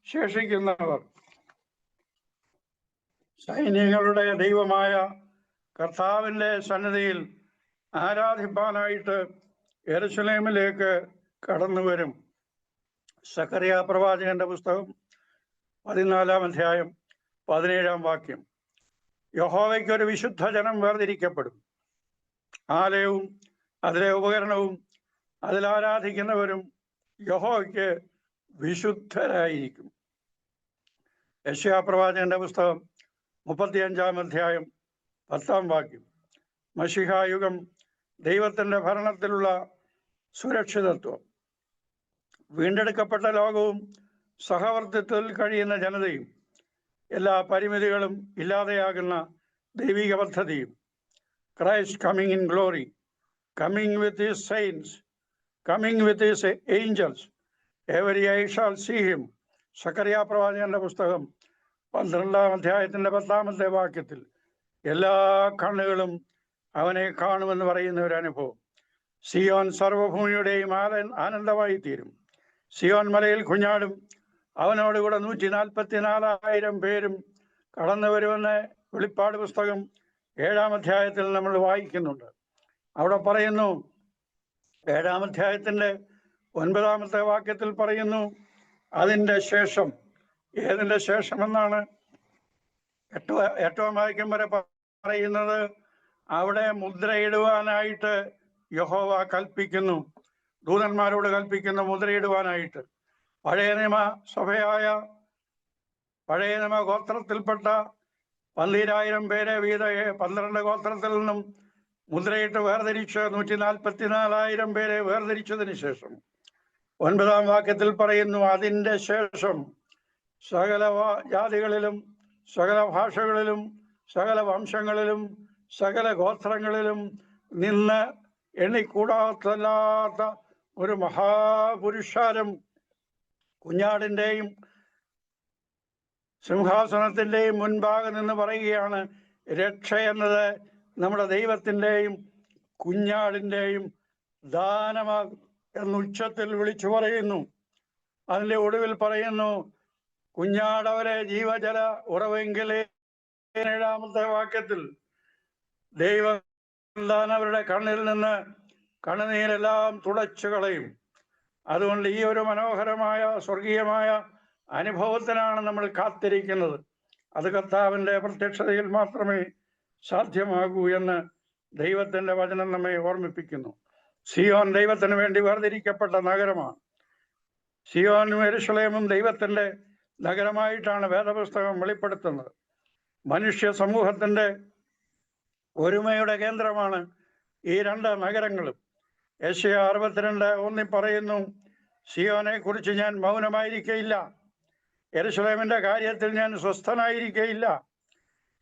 ശേഷിക്കുന്നവർ സൈന്യങ്ങളുടെ ദൈവമായ കർത്താവിൻ്റെ സന്നിധിയിൽ ആരാധിപ്പാനായിട്ട് യെരൂശലേമിലേക്ക് കടന്നു വരും. സക്കറിയ പ്രവാചകന്റെ പുസ്തകം 14-ാം അധ്യായം 17-ാം വാക്യം. യഹോവയ്ക്കൊരു വിശുദ്ധ ജനം വേർതിരിക്കപ്പെടും. ആലയവും അതിലെ ഉപകരണവും അതിൽ ആരാധിക്കുന്നവരും യഹോവയ്ക്ക് വിശുദ്ധരായിരിക്കും. യെശയ്യാ പ്രവാചകന്റെ പുസ്തകം 35-ാം അധ്യായം 10-ാം വാക്യം. മശിഹായുഗം ദൈവത്തിൻ്റെ ഭരണത്തിലുള്ള സുരക്ഷിതത്വം. വീണ്ടെടുക്കപ്പെട്ട ലോകവും സഹവർത്തിത്വത്തിൽ കഴിയുന്ന ജനതയും എല്ലാ പരിമിതികളും ഇല്ലാതെയാകുന്ന ദൈവിക പദ്ധതിയും. Christ coming in glory, coming with his saints, coming with his angels, every eye shall see him. Zechariah പ്രവാചകന്റെ പുസ്തകം 12-ാം അധ്യായത്തിൻ്റെ 10-ാമത്തെ വാക്യത്തിൽ എല്ലാ കണ്ണുകളും അവനെ കാണുമെന്ന് പറയുന്ന ഒരു അനുഭവം. സിയോൻ സർവഭൂമിയുടെയും ആനന്ദമായി തീരും. സിയോൻ മലയിൽ കുഞ്ഞാടും, അവനോടുകൂടെ 144,000 പേരും കടന്നു വരുമെന്ന് വെളിപ്പാട് പുസ്തകം 7-ാം അധ്യായത്തിൽ നമ്മൾ വായിക്കുന്നുണ്ട്. അവിടെ പറയുന്നു, 7-ാം അധ്യായത്തിൻ്റെ 9-ാമത്തെ വാക്യത്തിൽ പറയുന്നു, അതിൻ്റെ ശേഷം. ഏതിൻ്റെ ശേഷമെന്നാണ് 8-ാം വാക്യം വരെ പറയുന്നത്. അവിടെ മുദ്രയിടുവാനായിട്ട് യഹോവ കൽപ്പിക്കുന്നു, ദൂതന്മാരോട് കൽപ്പിക്കുന്നു മുദ്രയിടുവാനായിട്ട്. പഴയ നിയമ സഭയായ പഴയ നിയമ ഗോത്രത്തിൽപ്പെട്ട 12,000 പേരെ വീത 12 ഗോത്രത്തിൽ നിന്നും മുദ്രയിട്ട് വേർതിരിച്ച് 144,000 പേരെ വേർതിരിച്ചതിന് ശേഷം 9-ാം വാക്യത്തിൽ പറയുന്നു, അതിൻ്റെ ശേഷം സകല ജാതികളിലും സകല ഭാഷകളിലും സകല വംശങ്ങളിലും സകല ഗോത്രങ്ങളിലും നിന്ന് എണ്ണിക്കൂടാത്തല്ലാത്ത ഒരു മഹാപുരുഷാരം കുഞ്ഞാടിൻ്റെയും സിംഹാസനത്തിൻ്റെയും മുൻപാകെ നിന്ന് പറയുകയാണ്, രക്ഷ എന്നത് നമ്മുടെ ദൈവത്തിൻ്റെയും കുഞ്ഞാടിൻ്റെയും ദാനമാകും എന്ന് ഉച്ചത്തിൽ വിളിച്ചു പറയുന്നു. അതിൻ്റെ ഒടുവിൽ പറയുന്നു, കുഞ്ഞാടവരെ ജീവജല ഉറവെങ്കിലേ. 7-ാമത്തെ വാക്യത്തിൽ ദൈവം അവരുടെ കണ്ണിൽ നിന്ന് കണ്ണുനീരെല്ലാം തുടച്ചു കളയും. അതുകൊണ്ട് ഈ ഒരു മനോഹരമായ സ്വർഗീയമായ അനുഭവത്തിനാണ് നമ്മൾ കാത്തിരിക്കുന്നത്. അത് കർത്താവിൻ്റെ പ്രത്യക്ഷതയിൽ മാത്രമേ സാധ്യമാകൂ എന്ന് ദൈവത്തിൻ്റെ വചനം നമ്മെ ഓർമ്മിപ്പിക്കുന്നു. സിയോൻ ദൈവത്തിന് വേണ്ടി വേർതിരിക്കപ്പെട്ട നഗരമാണ്. സിയോനും യെരൂശലേമും ദൈവത്തിൻ്റെ നഗരമായിട്ടാണ് വേദപുസ്തകം വെളിപ്പെടുത്തുന്നത്. മനുഷ്യ സമൂഹത്തിൻ്റെ ഒരുമയുടെ കേന്ദ്രമാണ് ഈ 2 നഗരങ്ങളും. യെശയ്യാ 62:1 പറയുന്നു, സിയോനെ കുറിച്ച് ഞാൻ മൗനമായിരിക്കയില്ല, യെരൂശലേമിൻ്റെ കാര്യത്തിൽ ഞാൻ സ്വസ്ഥനായിരിക്കയില്ല.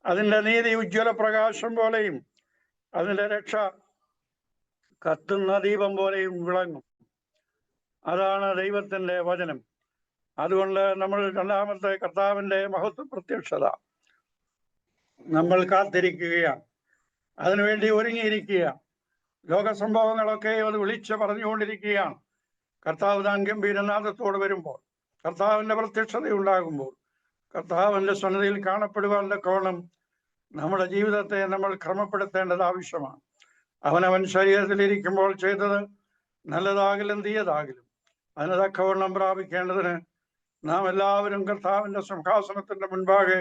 അതിൻ്റെ നീതി ഉജ്ജ്വല പ്രകാശം പോലെയും അതിൻ്റെ രക്ഷ കത്തുന്ന ദീപം പോലെയും വിളങ്ങും. അതാണ് ദൈവത്തിൻ്റെ വചനം. അതുകൊണ്ട് നമ്മൾ രണ്ടാമത്തെ കർത്താവിൻ്റെ മഹത്വ പ്രത്യക്ഷത നമ്മൾ കാത്തിരിക്കുകയാണ്, അതിനുവേണ്ടി ഒരുങ്ങിയിരിക്കുകയാണ്. ലോകസംഭവങ്ങളൊക്കെ അത് വിളിച്ച് പറഞ്ഞുകൊണ്ടിരിക്കുകയാണ്. കർത്താവ് താൻ ഗംഭീരനാഥത്തോട് വരുമ്പോൾ, കർത്താവിൻ്റെ പ്രത്യക്ഷത ഉണ്ടാകുമ്പോൾ, കർത്താവിൻ്റെ സന്നിധിയിൽ കാണപ്പെടുവാനുള്ള കോണം നമ്മുടെ ജീവിതത്തെ നമ്മൾ ക്രമപ്പെടുത്തേണ്ടത് ആവശ്യമാണ്. അവനവൻ ശരീരത്തിലിരിക്കുമ്പോൾ ചെയ്തത് നല്ലതാകിലും തീയതാകിലും അതിന് തക്കവണ്ണം പ്രാപിക്കേണ്ടതിന് നാം എല്ലാവരും കർത്താവിൻ്റെ സിംഹാസനത്തിൻ്റെ മുൻപാകെ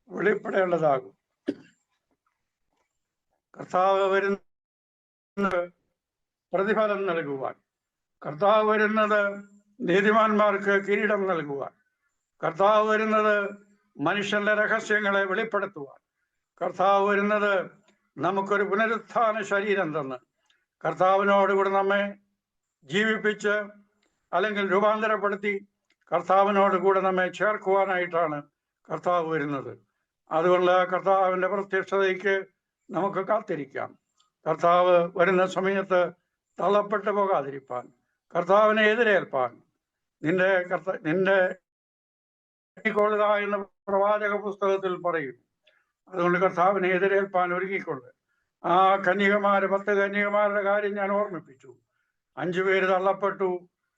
വെളിപ്പെടേണ്ടതാകും. കർത്താവ് വരുന്നത് പ്രതിഫലം നൽകുവാൻ, കർത്താവ് വരുന്നത് നീതിമാന്മാർക്ക് കിരീടം നൽകുവാൻ, കർത്താവ് വരുന്നത് മനുഷ്യന്റെ രഹസ്യങ്ങളെ വെളിപ്പെടുത്തുവാൻ, കർത്താവ് വരുന്നത് നമുക്കൊരു പുനരുത്ഥാന ശരീരം തന്ന് കർത്താവിനോടുകൂടി നമ്മെ ജീവിപ്പിച്ച് അല്ലെങ്കിൽ രൂപാന്തരപ്പെടുത്തി കർത്താവിനോട് കൂടെ നമ്മെ ചേർക്കുവാനായിട്ടാണ് കർത്താവ് വരുന്നത്. അതുകൊണ്ട് കർത്താവിൻ്റെ പ്രത്യക്ഷതയ്ക്ക് നമുക്ക് കാത്തിരിക്കാം. കർത്താവ് വരുന്ന സമയത്ത് തള്ളപ്പെട്ടു പോകാതിരിപ്പാൻ, കർത്താവിനെ എതിരേൽപ്പാൻ നിന്റെ കൊള്ളുക എന്ന പ്രവാചക പുസ്തകത്തിൽ പറയും. അതുകൊണ്ട് കർത്താവിനെ എതിരേൽപ്പാൻ ഒരുങ്ങിക്കൊണ്ട് ആ 10 കന്യകമാരുടെ കാര്യം ഞാൻ ഓർമ്മിപ്പിച്ചു. 5 പേര് തള്ളപ്പെട്ടു,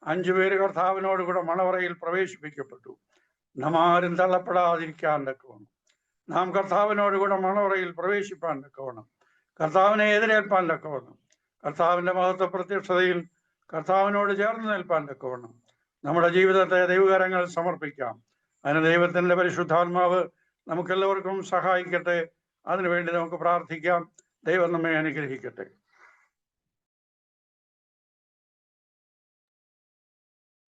5 പേര് കർത്താവിനോട് കൂടെ മണവറയിൽ പ്രവേശിപ്പിക്കപ്പെട്ടു. നാം ആരും തള്ളപ്പെടാതിരിക്കാൻ തക്കവണ്ണം, നാം കർത്താവിനോട് കൂടെ മണവറയിൽ പ്രവേശിപ്പാൻ തക്കവണ്ണം, കർത്താവിനെ എതിരേൽപ്പാൻ തക്കവണ്ണം, കർത്താവിൻ്റെ മഹത്വ പ്രത്യക്ഷതയിൽ കർത്താവിനോട് ചേർന്ന് നിൽപ്പാൻ തക്കവണ്ണം നമ്മുടെ ജീവിതത്തെ ദൈവകരങ്ങൾ സമർപ്പിക്കാം. അതിന് ദൈവത്തിൻ്റെ പരിശുദ്ധാത്മാവ് നമുക്കെല്ലാവർക്കും സഹായിക്കട്ടെ. അതിനുവേണ്ടി നമുക്ക് പ്രാർത്ഥിക്കാം. ദൈവം നമ്മെ അനുഗ്രഹിക്കട്ടെ.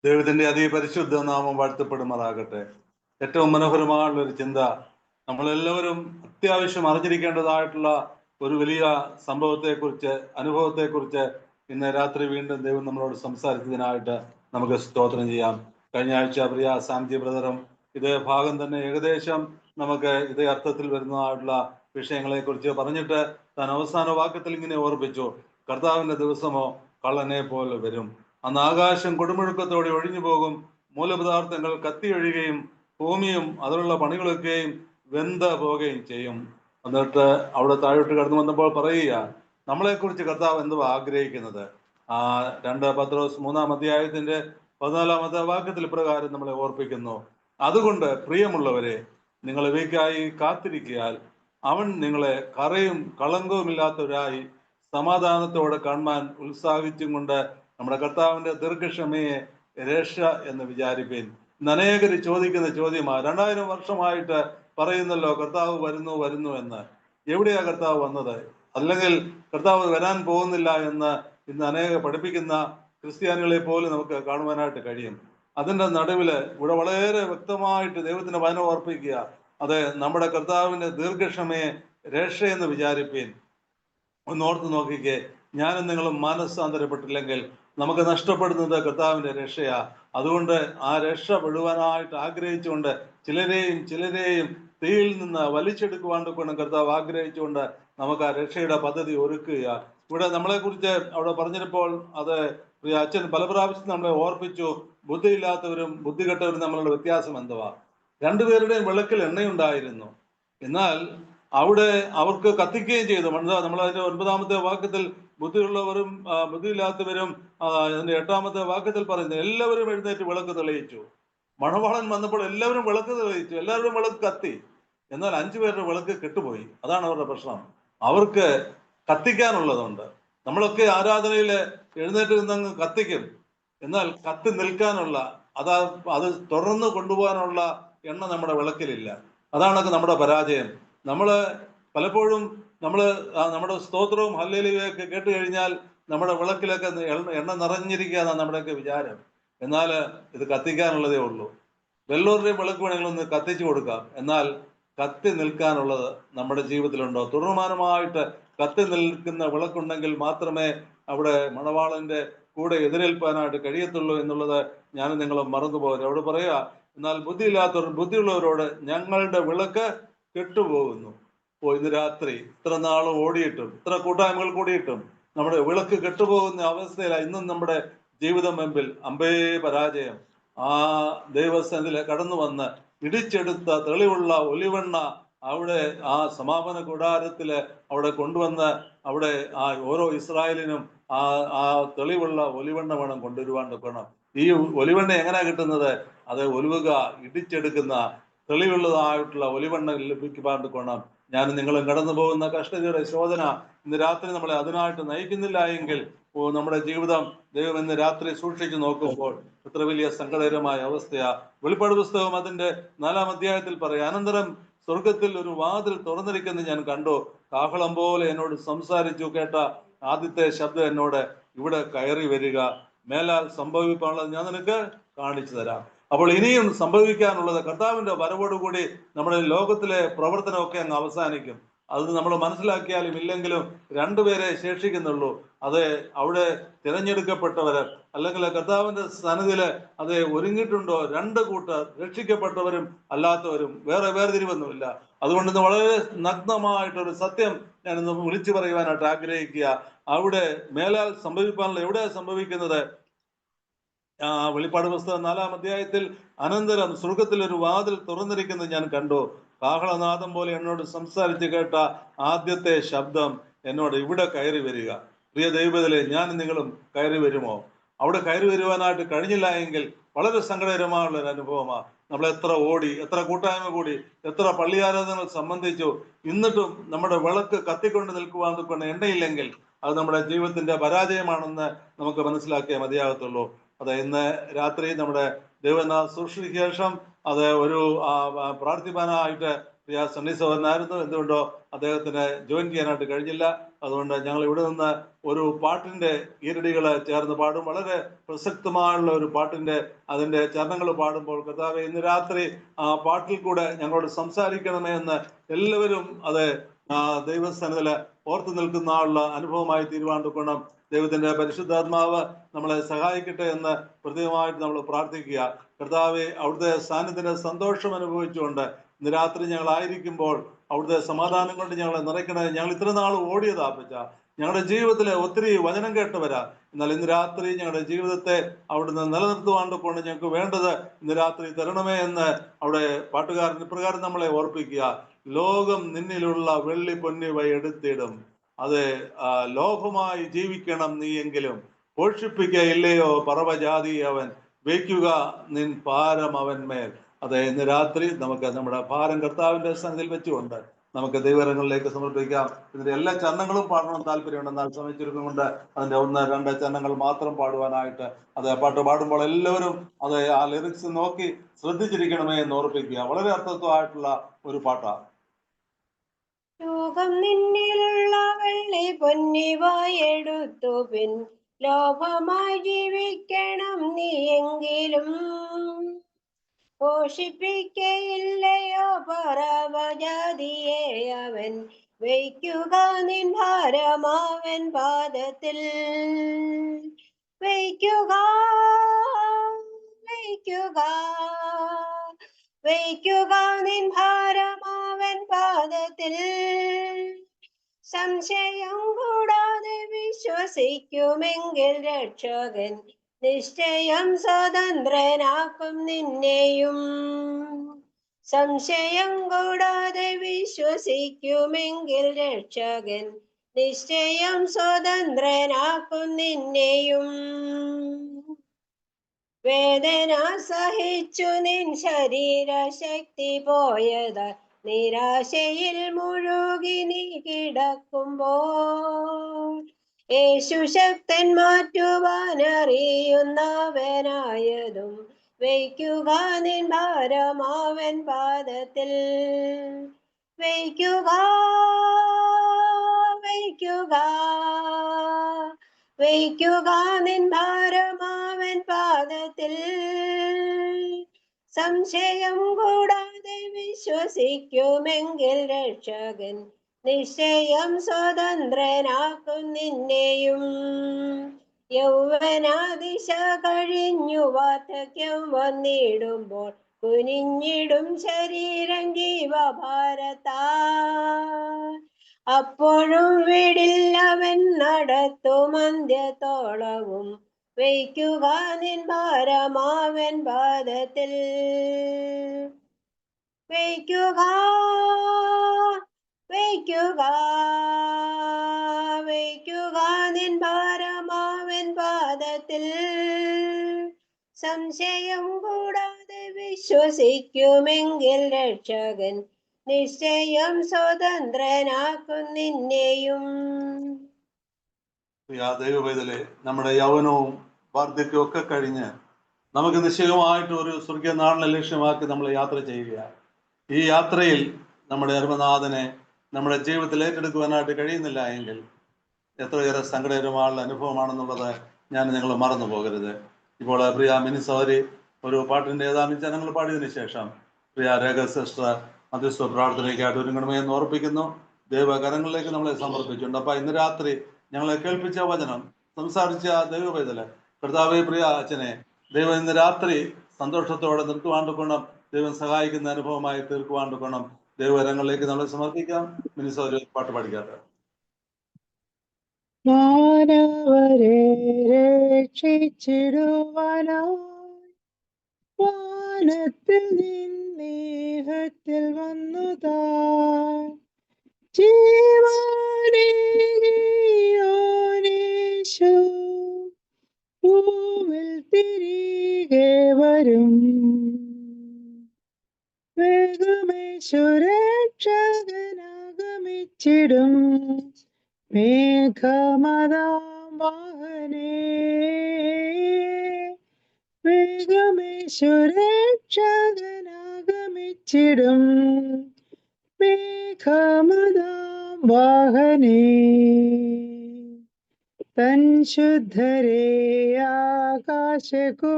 ദൈവത്തിന്റെ അതിപരിശുദ്ധ നാമം വാഴ്ത്തപ്പെടുമാറാകട്ടെ. ഏറ്റവും മനോഹരമായുള്ള ഒരു ചിന്ത, നമ്മളെല്ലാവരും അത്യാവശ്യം അറിഞ്ഞിരിക്കേണ്ടതായിട്ടുള്ള ഒരു വലിയ സംഭവത്തെക്കുറിച്ച്, അനുഭവത്തെക്കുറിച്ച് ഇന്ന് രാത്രി വീണ്ടും ദൈവം നമ്മളോട് സംസാരിച്ചതിനായിട്ട് നമുക്ക് സ്തോത്രം ചെയ്യാം. കഴിഞ്ഞ ആഴ്ച പ്രിയ സാംജി ബ്രദറും ഇതേ ഭാഗം തന്നെ ഏകദേശം നമുക്ക് ഇതേ അർത്ഥത്തിൽ വരുന്നതായിട്ടുള്ള വിഷയങ്ങളെക്കുറിച്ച് പറഞ്ഞിട്ട് താൻ അവസാന വാക്യത്തിൽ ഇങ്ങനെ ഓർപ്പിച്ചു, കർത്താവിൻ്റെ ദിവസമോ കള്ളനെ പോലെ വരും. അന്ന് ആകാശം കൊടുമുഴുക്കത്തോടെ ഒഴിഞ്ഞു പോകും, മൂലപദാർത്ഥങ്ങൾ കത്തിയൊഴിയുകയും ഭൂമിയും അതിലുള്ള പണികളൊക്കെയും വെന്ത പോവുകയും ചെയ്യും. എന്നിട്ട് അവിടെ താഴോട്ട് കടന്നു വന്നപ്പോൾ പറയുക, നമ്മളെക്കുറിച്ച് കർത്താവ് എന്തുവാ ആഗ്രഹിക്കുന്നത്? 2 പത്രോസ് 3-ാം അധ്യായത്തിന്റെ 14-ാമത്തെ വാക്യത്തിൽ പ്രകാരം നമ്മളെ ഓർപ്പിക്കുന്നു, അതുകൊണ്ട് പ്രിയമുള്ളവരെ, നിങ്ങൾ ഇവയ്ക്കായി കാത്തിരിക്കയാൽ അവൻ നിങ്ങളെ കറയും കളങ്കവുമില്ലാത്തവരായി സമാധാനത്തോടെ കാണാൻ ഉത്സാഹിച്ചും കൊണ്ട് നമ്മുടെ കർത്താവിന്റെ ദീർഘക്ഷമയെ രക്ഷ എന്ന് വിചാരിപ്പീൻ. ഇന്ന് അനേകർ ചോദിക്കുന്ന ചോദ്യമാണ്, 2000 വർഷമായിട്ട് പറയുന്നല്ലോ കർത്താവ് വരുന്നു വരുന്നു എന്ന്. എവിടെയാ കർത്താവ് വന്നത്? അല്ലെങ്കിൽ കർത്താവ് വരാൻ പോകുന്നില്ല എന്ന് ഇന്ന് അനേക പഠിപ്പിക്കുന്ന ക്രിസ്ത്യാനികളെ പോലും നമുക്ക് കാണുവാനായിട്ട് കഴിയും. അതിൻ്റെ നടുവിൽ ഇവിടെ വളരെ വ്യക്തമായിട്ട് ദൈവത്തിന്റെ വചനം ഓർപ്പിക്കുക, അതെ, നമ്മുടെ കർത്താവിന്റെ ദീർഘക്ഷമയെ രക്ഷയെന്ന് വിചാരിപ്പീൻ. ഒന്നോർത്ത് നോക്കിക്കേ, ഞാനും നിങ്ങളും മാനസാന്തരപ്പെട്ടില്ലെങ്കിൽ നമുക്ക് നഷ്ടപ്പെടുന്നത് കർത്താവിന്റെ രക്ഷയാ. അതുകൊണ്ട് ആ രക്ഷ വിടുവാനായിട്ട് ആഗ്രഹിച്ചുകൊണ്ട് ചിലരെയും തീയിൽ നിന്ന് വലിച്ചെടുക്കുവാൻ കൊണ്ട് കർത്താവ് ആഗ്രഹിച്ചുകൊണ്ട് നമുക്ക് ആ രക്ഷയുടെ പദ്ധതി ഒരുക്കുക. ഇവിടെ നമ്മളെക്കുറിച്ച് അവിടെ പറഞ്ഞപ്പോൾ അത് പ്രിയ അച്ഛൻ പല പ്രാവശ്യം നമ്മളെ ഓർപ്പിച്ചു, ബുദ്ധിയില്ലാത്തവരും ബുദ്ധികെട്ടവരും നമ്മളുടെ വ്യത്യാസം എന്തുവാ? 2 പേരുടെയും വിളക്കിൽ എണ്ണയുണ്ടായിരുന്നു, എന്നാൽ അവിടെ അവർക്ക് കത്തിക്കുകയും ചെയ്തു. നമ്മൾ അതിന്റെ 9-ാമത്തെ വാക്യത്തിൽ ബുദ്ധിയുള്ളവരും ബുദ്ധിയില്ലാത്തവരും, അതിന്റെ 8-ാമത്തെ വാക്യത്തിൽ പറയുന്നത് എല്ലാവരും എഴുന്നേറ്റ് വിളക്ക് തെളിയിച്ചു. മണവാളൻ വന്നപ്പോൾ എല്ലാവരും വിളക്ക് തെളിയിച്ചു, എല്ലാവരും വിളക്ക് കത്തി. എന്നാൽ 5 പേരുടെ വിളക്ക് കെട്ടുപോയി. അതാണ് അവരുടെ പ്രശ്നം. അവർക്ക് കത്തിക്കാനുള്ളതുണ്ട്. നമ്മളൊക്കെ ആരാധനയിൽ എഴുന്നേറ്റ് നിന്നങ്ങ് കത്തിക്കും, എന്നാൽ കത്തി നിൽക്കാനുള്ള അത് തുടർന്ന് കൊണ്ടുപോകാനുള്ള എണ്ണ നമ്മുടെ വിളക്കിലില്ല. അതാണൊക്കെ നമ്മുടെ പരാജയം. പലപ്പോഴും നമ്മുടെ സ്തോത്രവും ഹല്ലേലൂയയൊക്കെ കേട്ട് കഴിഞ്ഞാൽ നമ്മുടെ വിളക്കിലൊക്കെ എണ്ണ നിറഞ്ഞിരിക്കുകയാണ് നമ്മുടെയൊക്കെ വിചാരം. എന്നാൽ ഇത് കത്തിക്കാനുള്ളതേ ഉള്ളൂ. വെള്ളൂരുടെയും വിളക്ക് വേണമെങ്കിൽ ഒന്ന് കത്തിച്ചു കൊടുക്കാം, എന്നാൽ കത്തി നിൽക്കാനുള്ളത് നമ്മുടെ ജീവിതത്തിലുണ്ടോ? തുടർമാനമായിട്ട് കത്തി നിൽക്കുന്ന വിളക്കുണ്ടെങ്കിൽ മാത്രമേ അവിടെ മണവാളന്റെ കൂടെ എതിരേൽപ്പാനായിട്ട് കഴിയത്തുള്ളൂ എന്നുള്ളത് ഞാൻ നിങ്ങളെ മറന്നുപോകരുത്. അവിടെ പറയുക, എന്നാൽ ബുദ്ധിയുള്ളവരോട് ഞങ്ങളുടെ വിളക്ക് കെട്ടുപോകുന്നു. ഇന്ന് രാത്രി ഇത്ര നാളും ഓടിയിട്ടും, ഇത്ര കൂട്ടായ്മകൾ കൂടിയിട്ടും നമ്മുടെ വിളക്ക് കെട്ടുപോകുന്ന അവസ്ഥയിലാണ് ഇന്നും നമ്മുടെ ജീവിതം മുമ്പിൽ. അമ്പേ പരാജയം. ആ ദൈവസന്നിധിയിൽ കടന്നു വന്ന് ഇടിച്ചെടുത്ത തെളിവുള്ള ഒലിവെണ്ണ അവിടെ ആ സമാപന കൂടാരത്തില് അവിടെ കൊണ്ടുവന്ന് അവിടെ ആ ഓരോ ഇസ്രായേലിനും ആ ആ തെളിവുള്ള ഒലിവെണ്ണ വേണം കൊണ്ടുവരുവാൻ വേണം. ഈ ഒലിവെണ്ണ എങ്ങനെയാ കിട്ടുന്നത്? അത് ഒലിവുക ഇടിച്ചെടുക്കുന്ന തെളിവുള്ളതായിട്ടുള്ള ഒലിവെണ്ണ ലഭിക്കുവാൻ വേണം. ഞാനും നിങ്ങളും കടന്നു പോകുന്ന കഷ്ടതയുടെ ശോധന ഇന്ന് രാത്രി നമ്മളെ അതിനായിട്ട് നയിക്കുന്നില്ല എങ്കിൽ നമ്മുടെ ജീവിതം ദൈവം ഇന്ന് രാത്രി സൂക്ഷിച്ചു നോക്കുമ്പോൾ എത്ര വലിയ സങ്കടകരമായ അവസ്ഥയാ. വെളിപ്പാട് പുസ്തകം അതിന്റെ 4-ാം അധ്യായത്തിൽ പറയാം, അനന്തരം സ്വർഗത്തിൽ ഒരു വാതിൽ തുറന്നിരിക്കുന്നത് ഞാൻ കണ്ടു. കാഹളം പോലെ എന്നോട് സംസാരിച്ചു കേട്ട ആദ്യത്തെ ശബ്ദം എന്നോട്, ഇവിടെ കയറി വരിക, മേലാൽ സംഭവിക്കാനുള്ളത് ഞാൻ നിനക്ക് കാണിച്ചു തരാം. അപ്പോൾ ഇനിയും സംഭവിക്കാനുള്ളത് കർത്താവിന്റെ വരവോടുകൂടി നമ്മുടെ ലോകത്തിലെ പ്രവർത്തനമൊക്കെ അങ്ങ് അവസാനിക്കും. അത് നമ്മൾ മനസ്സിലാക്കിയാലും ഇല്ലെങ്കിലും രണ്ടുപേരെ ശേഷിക്കുന്നുള്ളൂ. അത് അവിടെ തിരഞ്ഞെടുക്കപ്പെട്ടവര് അല്ലെങ്കിൽ കർത്താവിന്റെ സന്നിധിയില് അത് ഒരുങ്ങിയിട്ടുണ്ടോ, രണ്ട് കൂട്ടർ, രക്ഷിക്കപ്പെട്ടവരും അല്ലാത്തവരും. വേർതിരിവൊന്നുമില്ല. അതുകൊണ്ട് ഇന്ന് വളരെ നഗ്നമായിട്ടൊരു സത്യം ഞാനിന്ന് വിളിച്ചു പറയുവാനായിട്ട് ആഗ്രഹിക്കുക. അവിടെ മേലാൽ സംഭവിക്കാനുള്ള എവിടെയാണ് സംഭവിക്കുന്നത്? വെളിപ്പാട് പുസ്തകം 4-ാം അധ്യായത്തിൽ അനന്തരം സ്വർഗത്തിൽ ഒരു വാതിൽ തുറന്നിരിക്കുന്നത് ഞാൻ കണ്ടു. കാഹളനാദം പോലെ എന്നോട് സംസാരിച്ച് കേട്ട ആദ്യത്തെ ശബ്ദം എന്നോട്, ഇവിടെ കയറി വരിക. പ്രിയ ദൈവത്തിലെ ഞാൻ നിങ്ങളും കയറി വരുമോ? അവിടെ കയറി വരുവാനായിട്ട് കഴിഞ്ഞില്ല എങ്കിൽ വളരെ സങ്കടകരമായുള്ള ഒരു അനുഭവമാണ്. നമ്മൾ എത്ര ഓടി, എത്ര കൂട്ടായ്മ കൂടി, എത്ര പള്ളിയാരാധനകൾ സംബന്ധിച്ചു, എന്നിട്ടും നമ്മുടെ വിളക്ക് കത്തിക്കൊണ്ട് നിൽക്കുവാൻ എണ്ണയില്ലെങ്കിൽ അത് നമ്മുടെ ജീവിതത്തിന്റെ പരാജയമാണെന്ന് നമുക്ക് മനസ്സിലാക്കിയേ മതിയാകത്തുള്ളൂ. അത് ഇന്ന് രാത്രി നമ്മുടെ ദൈവനാ സൂക്ഷിച്ച ശേഷം അത് ഒരു പ്രാർത്ഥിപ്പാനായിട്ട് പ്രിയ സണ്ണി സഹോദരനായിരുന്നു. എന്തുകൊണ്ടോ അദ്ദേഹത്തിന് ജോയിൻ ചെയ്യാനായിട്ട് കഴിഞ്ഞില്ല. അതുകൊണ്ട് ഞങ്ങൾ ഇവിടെ നിന്ന് ഒരു പാട്ടിന്റെ ഈരടികൾ ചേർന്ന് പാടും. വളരെ പ്രസക്തമായുള്ള ഒരു പാട്ടിന്റെ അതിന്റെ ചരണങ്ങൾ പാടുമ്പോൾ കർത്താവേ ഇന്ന് രാത്രി ആ പാട്ടിൽ കൂടെ ഞങ്ങളോട് സംസാരിക്കണമേ എന്ന് എല്ലാവരും അത് ദൈവസ്ഥാനത്തില് ഓർത്തു നിൽക്കുന്ന ആളുള്ള അനുഭവമായി തീരുമാനിക്കണം. ദൈവത്തിന്റെ പരിശുദ്ധാത്മാവ് നമ്മളെ സഹായിക്കട്ടെ എന്ന് പ്രത്യേകമായിട്ട് നമ്മൾ പ്രാർത്ഥിക്കുക. കർത്താവെ അവിടുത്തെ സാന്നിധ്യത്തിന്റെ സന്തോഷം അനുഭവിച്ചുകൊണ്ട് ഇന്ന് രാത്രി ഞങ്ങളായിരിക്കുമ്പോൾ അവിടുത്തെ സമാധാനം കൊണ്ട് ഞങ്ങളെ നിറയ്ക്കണേ. ഞങ്ങൾ ഇത്ര നാൾ ഓടിയതാപ്പിച്ച ഞങ്ങളുടെ ജീവിതത്തിലെ ഒത്തിരി വചനം കേട്ടവരാ. എന്നാൽ ഇന്ന് രാത്രി ഞങ്ങളുടെ ജീവിതത്തെ അവിടുന്ന് നിലനിർത്തുവാണ്ട് കൊണ്ട് ഞങ്ങൾക്ക് വേണ്ടത് ഇന്ന് രാത്രി തരണമേ എന്ന് അവിടെ പാട്ടുകാരൻ ഇപ്രകാരം നമ്മളെ ഓർപ്പിക്കുക. ലോകം നിന്നിലുള്ള വെള്ളി പൊന്നിവ എടുത്തിടും, അത് ലോഭമായി ജീവിക്കണം നീയെങ്കിലും, പോഷിപ്പിക്കയില്ലയോ പറവജാതി അവൻ, വയ്ക്കുക നിൻ ഭാരം അവന്മേൽ. അതെ, ഇന്ന് രാത്രി നമുക്ക് നമ്മുടെ ഭാരം കർത്താവിന്റെ സന്നിധിയിൽ വെച്ചുകൊണ്ട് നമുക്ക് ദൈവകരങ്ങളിലേക്ക് സമർപ്പിക്കാം. ഇതിന്റെ എല്ലാ ചരണങ്ങളും പാടണം താല്പര്യമുണ്ട്. എന്നാൽ ശ്രമിച്ചിരിക്കുന്നുണ്ട് അതിന്റെ 1-2 ചരണങ്ങൾ മാത്രം പാടുവാനായിട്ട്. അത് പാട്ട് പാടുമ്പോൾ എല്ലാവരും അത് ആ ലിറിക്സ് നോക്കി ശ്രദ്ധിച്ചിരിക്കണമേ എന്ന് ഓർപ്പിക്കുക. വളരെ അർത്ഥവത്തായിട്ടുള്ള ഒരു പാട്ടാണ്. ലോകം നിന്നിലുള്ള വെള്ളി പൊന്നിവായെടുത്തു പിൻ ലോഭമായി ജീവിക്കണം നീയെങ്കിലും, പോഷിപ്പിക്കയില്ലയോ പറവജാതിയെ അവൻ, വയ്ക്കുക നിൻ ഭാരമാവൻ പാദത്തിൽ, വയ്ക്കുക വയ്ക്കുക വയ്ക്കുക നിൻ ഭാരമാവൻ പാദത്തിൽ. സംശയം കൂടാതെ വിശ്വസിക്കുമെങ്കിൽ രക്ഷകൻ നിശ്ചയം സ്വതന്ത്രനാക്കും നിന്നെയും. സംശയം കൂടാതെ വിശ്വസിക്കുമെങ്കിൽ രക്ഷകൻ നിശ്ചയം സ്വതന്ത്രനാക്കും നിന്നെയും. വേദന സഹിച്ചു നിൻ ശരീരശക്തി പോയത്, നിരാശയിൽ മുഴുകി നീ കിടക്കുമ്പോൾ, യേശു ശക്തൻ മാറ്റുവാൻ അറിയുന്നവനായതും, വയ്ക്കുക നിൻ ഭാരമാവൻ പാദത്തിൽ, വയ്ക്കുക വയ്ക്കുക വയ്ക്കുക നിൻ ഭാരമാവൻ പാദത്തിൽ. സംശയം കൂടാതെ വിശ്വസിക്കുമെങ്കിൽ രക്ഷകൻ നിശ്ചയം സ്വതന്ത്രനാക്കും നിന്നെയും. യൗവനാദിശ കഴിഞ്ഞു വാർദ്ധക്യം വന്നിടുമ്പോൾ, കുനിഞ്ഞിടും ശരീരം ജീവഭാരത്താൽ, അപ്പോഴും വിടില്ലവൻ നടത്തും അന്ത്യത്തോളവും. വയ്ക്കുക നിൻ ഭാരമാവൻ പാദത്തിൽ. വയ്ക്കുക വയ്ക്കുക വയ്ക്കുക നിൻ ഭാരമാവൻ പാദത്തിൽ. സംശയം കൂടാതെ വിശ്വസിക്കുമെങ്കിൽ രക്ഷകൻ നിശ്ചയം സ്വതന്ത്രനാക്കും നിന്നെയും. ദൈവവേദലെ നമ്മുടെ യൗവനവും വാർദ്ധക്യവും ഒക്കെ കഴിഞ്ഞ് നമുക്ക് നിശ്ചയമായിട്ട് ഒരു സ്വർഗീയ നാടിനെ ലക്ഷ്യമാക്കി നമ്മൾ യാത്ര ചെയ്യുകയാണ്. ഈ യാത്രയിൽ നമ്മുടെ അരുമനാഥനെ നമ്മുടെ ജീവിതത്തിൽ ഏറ്റെടുക്കുവാനായിട്ട് കഴിയുന്നില്ല എങ്കിൽ എത്രയേറെ സങ്കടകരമായുള്ള അനുഭവമാണെന്നുള്ളത് ഞങ്ങൾ മറന്നു പോകരുത്. ഇപ്പോൾ പ്രിയ മിനി സഹോദരി ഒരു പാട്ടിൻ്റെ ഏതാനും ജനങ്ങൾ പാടിയതിനു ശേഷം പ്രിയ രേഖ സിസ്റ്റർ മധ്യസ്ഥ പ്രാർത്ഥനയ്ക്കായിട്ട് ഒരുങ്ങണമേ എന്ന് ഓർപ്പിക്കുന്നു. ദൈവകരങ്ങളിലേക്ക് നമ്മളെ സമർപ്പിച്ചിട്ടുണ്ട്. അപ്പം ഇന്ന് രാത്രി ഞങ്ങളെ കേൾപ്പിച്ച വചനം, സംസാരിച്ച ദൈവവേദല കർത്താവേ, പ്രിയ അച്ഛനെ ദൈവം ഇന്ന് രാത്രി സന്തോഷത്തോടെ നിർത്തുവാണ്ടുകൊണ്ടും ദൈവം സഹായിക്കുന്ന അനുഭവമായി തീർക്കുവാണ്ടുകൊണ്ടും ദൈവകരങ്ങളിലേക്ക് നമ്മളെ സമർപ്പിക്കാം. മിനി സഹോദരി പാട്ട് പാടിക്കാത്ത മാനവരെ രക്ഷിച്ചിടുവാനായി വാനത്തിൽ നിന്നേഹത്തിൽ വന്നുതാൻ ജീവനേകിയോനേശു ഭൂമിൽ തിരികെ വരും. വേഗമേശുരക്ഷകനാഗമിച്ചിടും മേഘമതാം വാഹനേ. വേഗമേശുരക്ഷകനാഗമിച്ചിടും മേഘമതാം വാഹനേ. തൻ ശുദ്ധരെ ആകാശക്കൂട്ടുവാൻ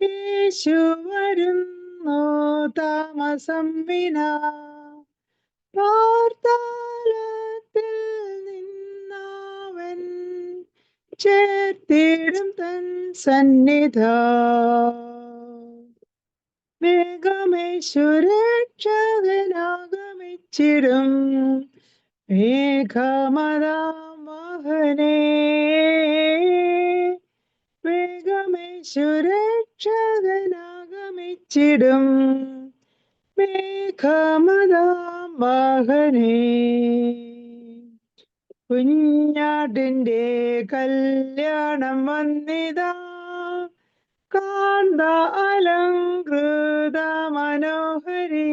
യേശു വരുന്നു താമസം വിനാ. പാർത്താലത്തിൽ നിന്നവൻ ചേർത്തിടും തൻ സന്നിധാ. മേഘമേശുരക്ഷകനാഗമിച്ചിടും മേഘമതാം വാഹനേ. മേഘമേശുരക്ഷകനാഗമിച്ചിടും മേഘമതാം വാഹനേ. കുഞ്ഞാടിന്റെ കല്യാണം വന്നിതാ, കാന്ത അലങ്കൃത മനോഹരി.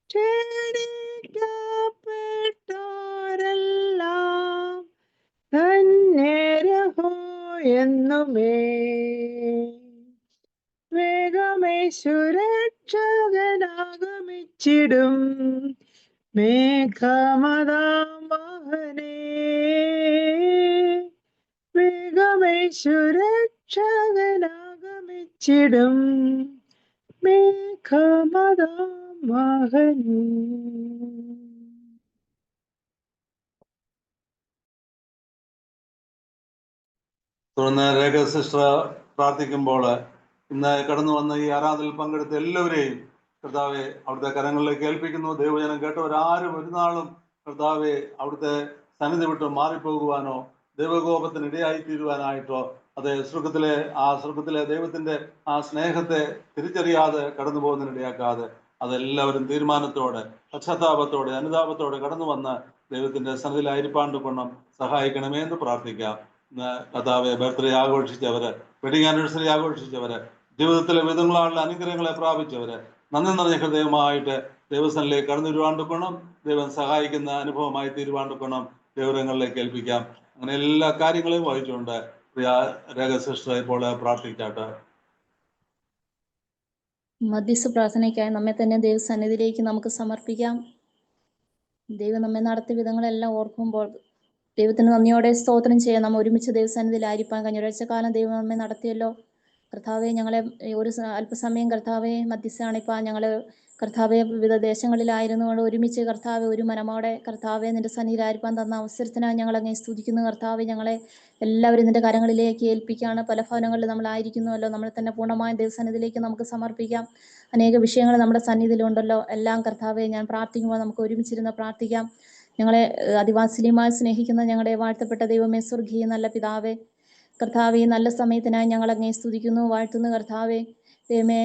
ക്ഷണിക്കപ്പെട്ടോരെല്ലാം ധന്യരഹോ എന്നുമേ. വേഗമേശുരക്ഷകനാഗമിച്ചിടും മേഘമതാം വാഹനേ. വേഗമേശുരക്ഷകനാഗമിച്ചിടും മേഘമതാം വാഹനേ. തുടർന്ന് രേഖ സിസ്റ്റർ പ്രാർത്ഥിക്കുമ്പോൾ ഇന്ന് കടന്നു വന്ന ഈ ആരാധനയിൽ പങ്കെടുത്ത എല്ലാവരെയും കർത്താവെ അവിടുത്തെ കരങ്ങളിലേക്ക് ഏൽപ്പിക്കുന്നു. ദൈവജനം കേട്ടവരാരും ഒരു നാളും കർത്താവെ അവിടുത്തെ സന്നിധി വിട്ട് മാറിപ്പോകുവാനോ ദൈവകോപത്തിന് ഇടയായി തീരുവാനായിട്ടോ അത് സ്വർഗത്തിലെ ദൈവത്തിന്റെ ആ സ്നേഹത്തെ തിരിച്ചറിയാതെ കടന്നു പോകുന്നതിനിടയാക്കാതെ അതെല്ലാവരും തീരുമാനത്തോടെ, പശ്ചാത്താപത്തോടെ, അനുതാപത്തോടെ കടന്നു വന്ന് ദൈവത്തിന്റെ സന്നിധിയിലായിരിപ്പാണ്ട് കൊണ്ടും സഹായിക്കണമേ എന്ന് പ്രാർത്ഥിക്കാം. കർത്താവെ ബർത്ത്ഡേ ആഘോഷിച്ചവര്, വെഡിങ് ആനിവേഴ്സറി ആഘോഷിച്ചവര്, ജീവിതത്തിലെ വിധങ്ങളായുള്ള അനുഗ്രഹങ്ങളെ പ്രാപിച്ചവര് നന്ദി നിറഞ്ഞ ഹൃദയമായിട്ട് ദൈവസ്ഥനിലേക്ക് കടന്നു വരുവാണ്ടുക്കണം. ദൈവം സഹായിക്കുന്ന അനുഭവമായി തീരുവാണ്ടുക്കണം. ദൈവങ്ങളിലേക്ക് ഏൽപ്പിക്കാം. അങ്ങനെ എല്ലാ കാര്യങ്ങളെയും വഹിച്ചുകൊണ്ട് പ്രിയ രേഖ സിസ്റ്റർ ഇപ്പോൾ പ്രാർത്ഥിച്ചാട്ടെ. മധ്യസ്ഥ പ്രാർത്ഥനയ്ക്കായി നമ്മെ തന്നെ ദൈവസന്നിധിയിലേക്ക് നമുക്ക് സമർപ്പിക്കാം. ദൈവം നമ്മെ നടത്തിയ വിധങ്ങളെല്ലാം ഓർക്കുമ്പോൾ ദൈവത്തിന് നന്ദിയോടെ സ്തോത്രം ചെയ്യാൻ നമ്മൾ ഒരുമിച്ച് ദൈവസന്നിധിയിലായിരിക്കാൻ കഴിഞ്ഞ ഒരാഴ്ച കാലം ദൈവം നമ്മെ നടത്തിയല്ലോ. കർത്താവെ, ഞങ്ങളെ ഒരു അല്പസമയം കർത്താവെ മധ്യസ്ഥയാണിപ്പാൻ ഞങ്ങളെ കർത്താവെ വിവിധ ദേശങ്ങളിലായിരുന്നുകൊണ്ട് ഒരുമിച്ച് കർത്താവെ ഒരു മനമോടെ കർത്താവെ നിന്റെ സന്നിധിയിലായിരിക്കാൻ തന്ന അവസരത്തിനായി ഞങ്ങൾ അങ്ങേ സ്തുതിക്കുന്നു. കർത്താവെ ഞങ്ങളെ എല്ലാവരും നിന്റെ കരങ്ങളിലേക്ക് ഏൽപ്പിക്കുകയാണ്. പല ഭവനങ്ങളിൽ നമ്മളായിരിക്കുന്നുവല്ലോ, നമ്മളെ തന്നെ പൂർണ്ണമായ ദൈവസന്നിധിയിലേക്ക് നമുക്ക് സമർപ്പിക്കാം. അനേക വിഷയങ്ങൾ നമ്മുടെ സന്നിധിയിലുണ്ടല്ലോ. എല്ലാം കർത്താവെ ഞാൻ പ്രാർത്ഥിക്കുമ്പോൾ നമുക്ക് ഒരുമിച്ചിരുന്ന് പ്രാർത്ഥിക്കാം. ഞങ്ങളെ അതിവാത്സല്യമായി സ്നേഹിക്കുന്ന ഞങ്ങളുടെ വാഴ്ത്തപ്പെട്ട ദൈവമേ, സ്വർഗീയ നല്ല പിതാവേ, കർത്താവെ ഈ നല്ല സമയത്തിനായി ഞങ്ങൾ അങ്ങേ സ്തുതിക്കുന്നു, വാഴ്ത്തുന്നു. കർത്താവെ ദൈവമേ,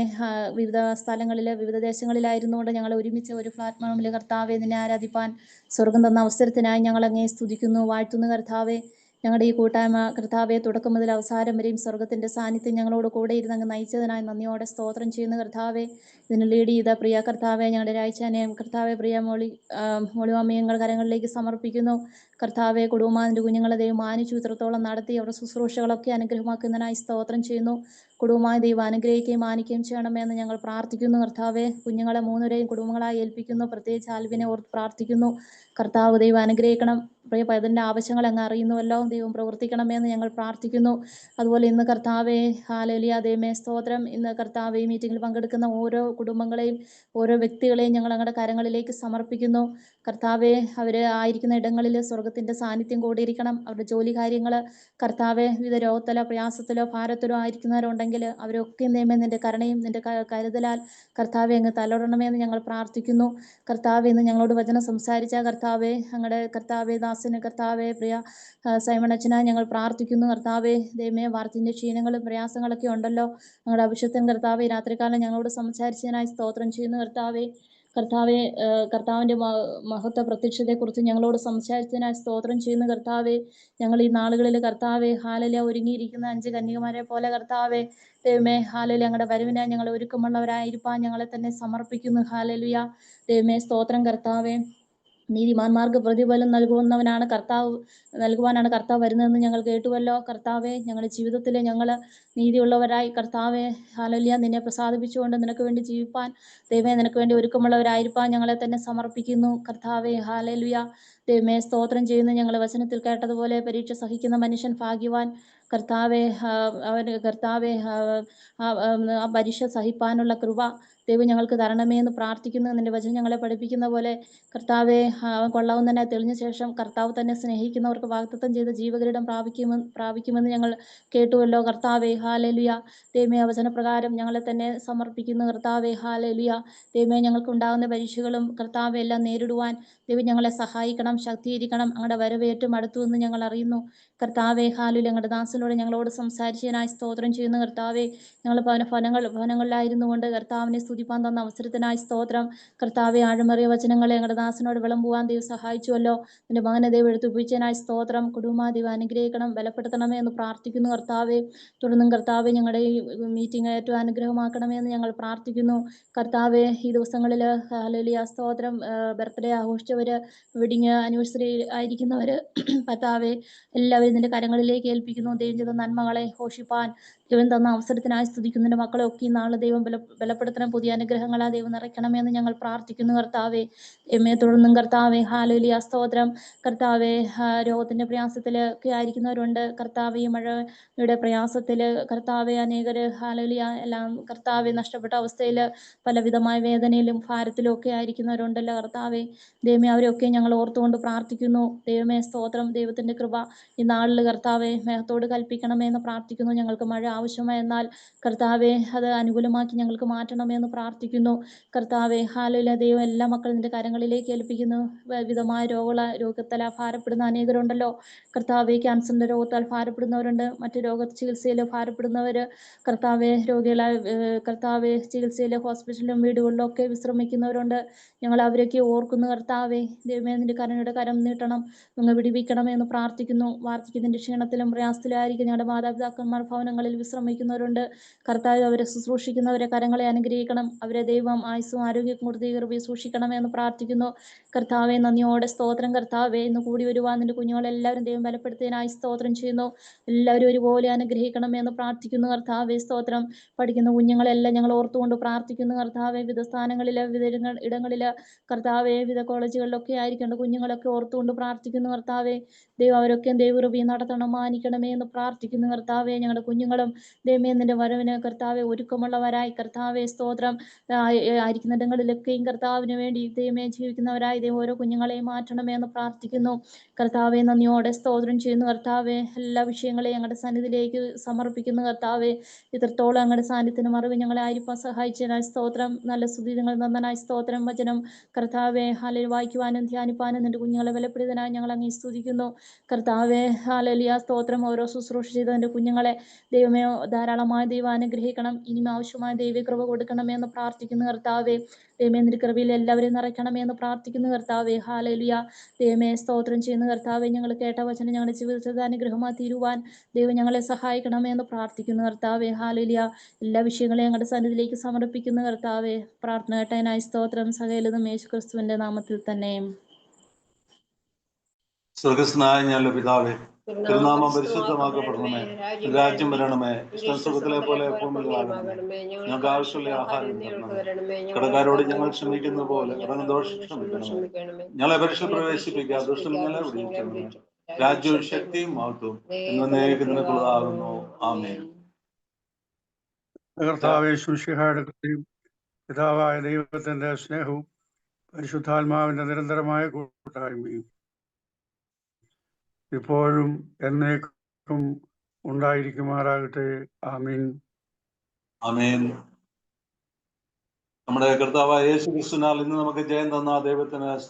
വിവിധ സ്ഥലങ്ങളിൽ വിവിധ ദേശങ്ങളിലായിരുന്നുകൊണ്ട് ഞങ്ങൾ ഒരുമിച്ച് ഒരു പ്ലാറ്റ്ഫോമിൽ കർത്താവെ നിന്നെ ആരാധിപ്പാൻ സ്വർഗം തന്ന അവസരത്തിനായി ഞങ്ങൾ അങ്ങേ സ്തുതിക്കുന്നു, വാഴ്ത്തുന്നു. കർത്താവെ ഞങ്ങളുടെ ഈ കൂട്ടായ്മ കർത്താവെ തുടക്കം മുതൽ അവസാനം വരെയും സ്വർഗത്തിന്റെ സാന്നിധ്യം ഞങ്ങളോട് കൂടെ ഇരുന്ന് അങ്ങ് നയിച്ചതിനായി നന്ദിയോടെ സ്തോത്രം ചെയ്യുന്നു. കർത്താവെ ഇതിന് ലീഡ് ചെയ്ത പ്രിയ കർത്താവെ ഞങ്ങളുടെ രാഴ്ചാനെയും കർത്താവെ പ്രിയ മോളിമാമയും ഞങ്ങൾ കരങ്ങളിലേക്ക് സമർപ്പിക്കുന്നു. കർത്താവെ കുടുംബാതിൻ്റെ കുഞ്ഞുങ്ങളെ ദൈവം മാനിച്ചു ഇത്രത്തോളം നടത്തി അവരുടെ ശുശ്രൂഷകളൊക്കെ അനുഗ്രഹമാക്കുന്നതിനായി സ്തോത്രം ചെയ്യുന്നു. കുടുംബമായ ദൈവം അനുഗ്രഹിക്കുകയും മാനിക്കുകയും ചെയ്യണമെന്ന് ഞങ്ങൾ പ്രാർത്ഥിക്കുന്നു. കർത്താവെ കുഞ്ഞുങ്ങളെ മൂന്നുപേരെയും കുടുംബങ്ങളായി ഏൽപ്പിക്കുന്നു. പ്രത്യേകിച്ച് ആൽവിനെ ഓർത്ത് പ്രാർത്ഥിക്കുന്നു. കർത്താവ് ദൈവം അനുഗ്രഹിക്കണം. പ്രിയ പൈതലിൻ്റെ ആവശ്യങ്ങൾ അങ്ങ് അറിയുന്നുവല്ലോ, ദൈവം പ്രവർത്തിക്കണമെന്ന് ഞങ്ങൾ പ്രാർത്ഥിക്കുന്നു. അതുപോലെ ഇന്ന് കർത്താവെ ഹല്ലേലൂയ ദൈവമേ സ്തോത്രം. ഇന്ന് കർത്താവെ ഈ മീറ്റിങ്ങിൽ പങ്കെടുക്കുന്ന ഓരോ കുടുംബങ്ങളെയും ഓരോ വ്യക്തികളെയും ഞങ്ങൾ ഞങ്ങളുടെ കരങ്ങളിലേക്ക് സമർപ്പിക്കുന്നു. കർത്താവെ അവർ ആയിരിക്കുന്ന ഇടങ്ങളിൽ സ്വർഗത്തിൻ്റെ സാന്നിധ്യം കൂടിയിരിക്കണം. അവരുടെ ജോലി കാര്യങ്ങൾ കർത്താവെ വിവിധ രോഗത്തിലോ പ്രയാസത്തിലോ ഭാരത്തിലോ ആയിരിക്കുന്നവരുണ്ടെങ്കിൽ അവരൊക്കെ നിയമം നിൻ്റെ കരുണയും നിൻ്റെ കരുതലാൽ കർത്താവെ അങ്ങ് തലോടണമെന്ന് ഞങ്ങൾ പ്രാർത്ഥിക്കുന്നു. കർത്താവെ ഇന്ന് ഞങ്ങളോട് വചനം സംസാരിച്ച കർത്താവെ ഞങ്ങളുടെ കർത്താവെ ദാസന് കർത്താവെ പ്രിയ സൈമൺ അച്ഛനായി ഞങ്ങൾ പ്രാർത്ഥിക്കുന്നു. കർത്താവെ ദൈവമേ വാർത്തൻ്റെ ക്ഷീണങ്ങളും പ്രയാസങ്ങളൊക്കെ ഉണ്ടല്ലോ, ഞങ്ങളുടെ അഭിഷേകൻ കർത്താവെ രാത്രികാലം ഞങ്ങളോട് സംസാരിച്ചതിനായി സ്തോത്രം ചെയ്യുന്നു. കർത്താവെ കർത്താവിൻ്റെ മഹത്വ പ്രത്യക്ഷതയെക്കുറിച്ച് ഞങ്ങളോട് സംസാരിച്ചതിനായി സ്തോത്രം ചെയ്യുന്നു. കർത്താവെ ഞങ്ങൾ ഈ നാളുകളിൽ കർത്താവെ ഹാലല ഒരുങ്ങിയിരിക്കുന്ന 5 കന്യകമാരെ പോലെ കർത്താവെ ദൈവമേ ഹാലല ഞങ്ങളുടെ വരവിനായി ഞങ്ങൾ ഒരുക്കമുള്ളവരായിരിക്കാൻ ഞങ്ങളെ തന്നെ സമർപ്പിക്കുന്നു. ഹാലലുയ ദൈവമേ സ്തോത്രം. കർത്താവെ നീതിമാന്മാർക്ക് പ്രതിഫലം നൽകുവാനാണ് കർത്താവ് വരുന്നതെന്ന് ഞങ്ങൾ കേട്ടുവല്ലോ. കർത്താവെ ഞങ്ങളുടെ ജീവിതത്തിൽ ഞങ്ങൾ നീതിയുള്ളവരായി കർത്താവെ ഹല്ലേലൂയ നിന്നെ പ്രസാദിപ്പിച്ചുകൊണ്ട് നിനക്ക് വേണ്ടി ജീവിപ്പാൻ ദൈവമേ നിനക്ക് വേണ്ടി ഒരുക്കമുള്ളവരായിരിക്കാൻ ഞങ്ങളെ തന്നെ സമർപ്പിക്കുന്നു. കർത്താവെ ഹല്ലേലൂയ ദൈവമേ സ്തോത്രം ചെയ്യുന്നു. ഞങ്ങൾ വചനത്തിൽ കേട്ടതുപോലെ പരീക്ഷ സഹിക്കുന്ന മനുഷ്യൻ ഭാഗ്യവാൻ. കർത്താവെ ആ പരീക്ഷ സഹിപ്പാനുള്ള കൃപ ദൈവം ഞങ്ങൾക്ക് തരണമേ എന്ന് പ്രാർത്ഥിക്കുന്നു. നിന്റെ വചനം ഞങ്ങളെ പഠിപ്പിക്കുന്ന പോലെ കർത്താവെ കൊള്ളാവുന്നതിനെ തെളിഞ്ഞ ശേഷം കർത്താവ് തന്നെ സ്നേഹിക്കുന്നവർക്ക് വാഗ്ദത്തം ചെയ്ത ജീവകിരീടം പ്രാപിക്കുമെന്ന് ഞങ്ങൾ കേട്ടുവല്ലോ. കർത്താവെ ഹാലേലുയ ദൈവമേ വചനപ്രകാരം ഞങ്ങളെ തന്നെ സമർപ്പിക്കുന്നു. കർത്താവെ ഹാലേലുയ ദൈവമേ ഞങ്ങൾക്ക് ഉണ്ടാകുന്ന പരീക്ഷകളും കർത്താവെ എല്ലാം നേരിടുവാൻ ദൈവം ഞങ്ങളെ സഹായിക്കണം, ശക്തീകരിക്കണം. ഞങ്ങളുടെ വരവ് ഏറ്റവും അടുത്തു എന്ന് ഞങ്ങൾ അറിയുന്നു. കർത്താവെ ഹാലുല ഞങ്ങളുടെ ദാസനോട് ഞങ്ങളോട് സംസാരിച്ചതിനായി സ്തോത്രം ചെയ്യുന്നു. കർത്താവെ ഞങ്ങൾ ഭവനങ്ങളിലായിരുന്നു കൊണ്ട് കർത്താവിനെ സ്തുതിപ്പാൻ തന്ന അവസരത്തിനായി സ്തോത്രം. കർത്താവെ ആഴമേറിയ വചനങ്ങളെ ഞങ്ങളുടെ ദാസനോട് വിളമ്പുവാൻ ദൈവം സഹായിച്ചുവല്ലോ. നിന്റെ മകനെ ദൈവം എടുത്തുപയോഗിച്ചതിനായി സ്തോത്രം. കുടുംബ ദൈവം അനുഗ്രഹിക്കണം, ബലപ്പെടുത്തണമേ എന്ന് പ്രാർത്ഥിക്കുന്നു. കർത്താവെ തുടർന്നും കർത്താവെ ഞങ്ങളുടെ ഈ മീറ്റിംഗ് ഏറ്റവും അനുഗ്രഹമാക്കണമേ എന്ന് ഞങ്ങൾ പ്രാർത്ഥിക്കുന്നു. കർത്താവെ ഈ ദിവസങ്ങളിൽ ഹല്ലേലൂയ സ്തോത്രം ബർത്ത്ഡേ ആഘോഷിച്ചവർ, വെഡിങ് ആനിവേഴ്സറി ആയിരിക്കുന്നവർ കർത്താവെ എല്ലാവരും നിന്റെ കരങ്ങളിലേക്ക് ഏൽപ്പിക്കുന്നു. ദൈവം ചെയ്ത നന്മകളെ ഘോഷിപ്പാൻ ദൈവം തന്ന അവസരത്തിനായി സ്തുതിക്കുന്നതിൻ്റെ മക്കളെ ഒക്കെ ഈ നാളെ ദൈവം ബലപ്പെടുത്തണം. പുതിയ അനുഗ്രഹങ്ങളാ ദൈവം നിറയ്ക്കണമെന്ന് ഞങ്ങൾ പ്രാർത്ഥിക്കുന്നു. കർത്താവെ എമ്മയെ തുടർന്നും കർത്താവെ ഹാലേലൂയ സ്തോത്രം. കർത്താവെ രോഗത്തിൻ്റെ പ്രയാസത്തിലൊക്കെ ആയിരിക്കുന്നവരുണ്ട്. കർത്താവെ ഈ മഴയുടെ പ്രയാസത്തിൽ കർത്താവെ അനേകർ ഹാലേലൂയ എല്ലാം കർത്താവെ നഷ്ടപ്പെട്ട അവസ്ഥയിൽ പലവിധമായ വേദനയിലും ഭാരത്തിലും ഒക്കെ ആയിരിക്കുന്നവരുണ്ടല്ലോ. കർത്താവെ ദൈവമേ അവരെയൊക്കെ ഞങ്ങൾ ഓർത്തുകൊണ്ട് പ്രാർത്ഥിക്കുന്നു. ദൈവമേ സ്തോത്രം. ദൈവത്തിൻ്റെ കൃപ ഈ നാളിൽ കർത്താവെ മേഘത്തോട് കൽപ്പിക്കണമെന്ന് പ്രാർത്ഥിക്കുന്നു. ഞങ്ങൾക്ക് മഴ ആവശ്യമായെന്നാൽ കർത്താവെ അത് അനുകൂലമാക്കി ഞങ്ങൾക്ക് മാറ്റണമെന്ന് പ്രാർത്ഥിക്കുന്നു. കർത്താവെ ഹാലേലൂയ ദൈവം എല്ലാ മക്കളും നിന്റെ കരങ്ങളിലേക്ക് ഏൽപ്പിക്കുന്നു. വിധമായ രോഗത്താൽ ഭാരപ്പെടുന്ന അനേകരുണ്ടല്ലോ. കർത്താവെ ക്യാൻസറിൻ്റെ രോഗത്താൽ ഭാരപ്പെടുന്നവരുണ്ട്, മറ്റു ചികിത്സയിൽ ഭാരപ്പെടുന്നവർ കർത്താവെ രോഗികളായി കർത്താവെ ചികിത്സയിൽ ഹോസ്പിറ്റലിലും വീടുകളിലും ഒക്കെ വിശ്രമിക്കുന്നവരുണ്ട്. ഞങ്ങൾ അവരൊക്കെ ഓർക്കുന്നു. കർത്താവെ ദൈവമേ നിന്റെ കരുണയുടെ കരം നീട്ടണം, അങ്ങ് വിടിവിക്കണമെന്ന് പ്രാർത്ഥിക്കുന്നു. വാർദ്ധക്യത്തിൻ്റെ ക്ഷീണത്തിലും പ്രയാസത്തിലായിരിക്കും ഞങ്ങളുടെ മാതാപിതാക്കന്മാർ ഭവനങ്ങളിൽ വിശ്രമിക്കുന്നവരുണ്ട്. കർത്താവ് അവരെ ശുശ്രൂഷിക്കുന്നവരെ കരങ്ങളെ അനുഗ്രഹിക്കണം. അവരെ ദൈവം ആയുസ്സും ആരോഗ്യം കൊടുത്ത് കൃപയെ സൂക്ഷിക്കണമെന്ന് പ്രാർത്ഥിക്കുന്നു. കർത്താവെ നന്ദിയോടെ സ്തോത്രം. കർത്താവെ ഇന്ന് കൂടി വരുവാൻ നിന്റെ കുഞ്ഞുങ്ങളെല്ലാവരും ദൈവം ബലപ്പെടുത്തിയതിനായി സ്തോത്രം ചെയ്യുന്നു. എല്ലാവരും ഒരുപോലെ അനുഗ്രഹിക്കണമെന്ന് പ്രാർത്ഥിക്കുന്നു. കർത്താവെ സ്തോത്രം. പഠിക്കുന്ന കുഞ്ഞുങ്ങളെല്ലാം ഞങ്ങൾ ഓർത്തുകൊണ്ട് പ്രാർത്ഥിക്കുന്നു. കർത്താവെ വിവിധ സ്ഥാനങ്ങളിൽ വിവിധ ഇടങ്ങളിൽ കർത്താവെ വിവിധ കോളേജുകളിലൊക്കെ ആയിരിക്കേണ്ട കുഞ്ഞുങ്ങളൊക്കെ ഓർത്തുകൊണ്ട് പ്രാർത്ഥിക്കുന്നു. കർത്താവെ ദൈവം അവരൊക്കെ ദൈവകൃപയെ നടത്തണം, മാനിക്കണമേ എന്ന് പ്രാർത്ഥിക്കുന്നു. കർത്താവെ ഞങ്ങളുടെ കുഞ്ഞുങ്ങളും ദൈവമേ നിന്റെ വരവിന് കർത്താവെ ഒരുക്കമുള്ളവരായി കർത്താവെ സ്തോത്രം ആയിരിക്കുന്നിടങ്ങളിലൊക്കെയും കർത്താവിന് വേണ്ടി ദൈവമേ ജീവിക്കുന്നവരായി ദൈവം ഓരോ കുഞ്ഞുങ്ങളെയും മാറ്റണമേ എന്ന് പ്രാർത്ഥിക്കുന്നു. കർത്താവെ നന്ദിയോടെ സ്തോത്രം ചെയ്യുന്നു. കർത്താവെ എല്ലാ വിഷയങ്ങളെയും ഞങ്ങളുടെ സന്നിധിയിലേക്ക് സമർപ്പിക്കുന്നു. കർത്താവെ ഇത്രത്തോളം ഞങ്ങളുടെ സാന്നിധ്യത്തിന് മറിവ് ഞങ്ങളെ ആയിരിക്കാൻ സഹായിച്ചതിനായി സ്തോത്രം. നല്ല സ്തുതികൾ നന്ദനായി സ്തോത്രം. വചനം കർത്താവെ ഹാലയിൽ വായിക്കുവാനും ധ്യാനിപ്പാനും നിന്റെ കുഞ്ഞുങ്ങളെ ബലപ്പെടുന്നതിനായി ഞങ്ങൾ അങ്ങ് സ്തുതിക്കുന്നു. കർത്താവെ ഹാലലിയ സ്തോത്രം. ഓരോ ശുശ്രൂഷ ചെയ്ത എൻ്റെ കുഞ്ഞുങ്ങളെ ദൈവമേ ധാരാളമായ ദൈവം അനുഗ്രഹിക്കണം. ഇനിയും ആവശ്യമായ ദൈവകൃപ കൊടുക്കണമേ എന്ന് പ്രാർത്ഥിക്കുന്നു. കർത്താവെ ദൈവമേ നിന്റെ കൃപയിൽ എല്ലാവരെയും നിറയ്ക്കണമേ എന്ന് പ്രാർത്ഥിക്കുന്നു. കർത്താവെ ഹാലലിയ ദൈവമേ സ്തോത്രം ചെയ്യുന്ന കർത്താവെ ഞങ്ങൾ കേട്ട വചനം ഞങ്ങളുടെ ജീവിതത്തിൽ അനുഗ്രഹമായി തീരുവാൻ ദൈവം ഞങ്ങളെ സഹായിക്കണമേ എന്ന് പ്രാർത്ഥിക്കുന്നു. കർത്താവെ ഹാലലിയ എല്ലാ വിഷയങ്ങളെയും ഞങ്ങളുടെ സന്നിധിയിലേക്ക് സമർപ്പിക്കുന്നു. കർത്താവെ പ്രാർത്ഥന കേട്ടതിനായി സ്തോത്രം. സകലതും യേശു ക്രിസ്തുവിന്റെ നാമത്തിൽ തന്നെ. സ്വർഗസ്നായ ഞങ്ങളുടെ പിതാവേ, തിരുനാമം പരിശുദ്ധമാക്കപ്പെടണമേ, രാജ്യം വരണമേ, ഇഷ്ടം സ്വർഗത്തിലെ പോലെ ഭൂമിയിലാകണമേ. ഞങ്ങൾക്ക് ആവശ്യമുള്ള ആഹാരം തരണമേ. കടക്കാരോട് ഞങ്ങൾ ക്ഷമിക്കുന്ന പോലെ കടന്ന് ദോഷം ക്ഷമിക്കണമേ. ഞങ്ങളെ പരീക്ഷ പ്രവേശിപ്പിക്കുക, ദുഷ്ടം ഞങ്ങളെ വിടിയിക്കണമേ. രാജ്യവും ശക്തിയും മഹത്വവും എന്നേക്കുള്ളതാകുന്നു. ആമേൻ. കർത്താവേ ശുശ്രൂഷയുടെ കൃപയും പിതാവായ ദൈവത്തിന്റെ സ്നേഹവും പരിശുദ്ധാത്മാവിന്റെ നിരന്തരമായ കൂട്ടായ്മയും ഇപ്പോഴും എന്നേക്കും ഉണ്ടായിരിക്കുമാറാകട്ടെ. ആമീൻ. ആമേൻ. നമ്മുടെ കർത്താവായ യേശു ക്രിസ്തുവിനാൽ ഇന്ന് നമുക്ക് ജയം തന്ന ദൈവത്തിന്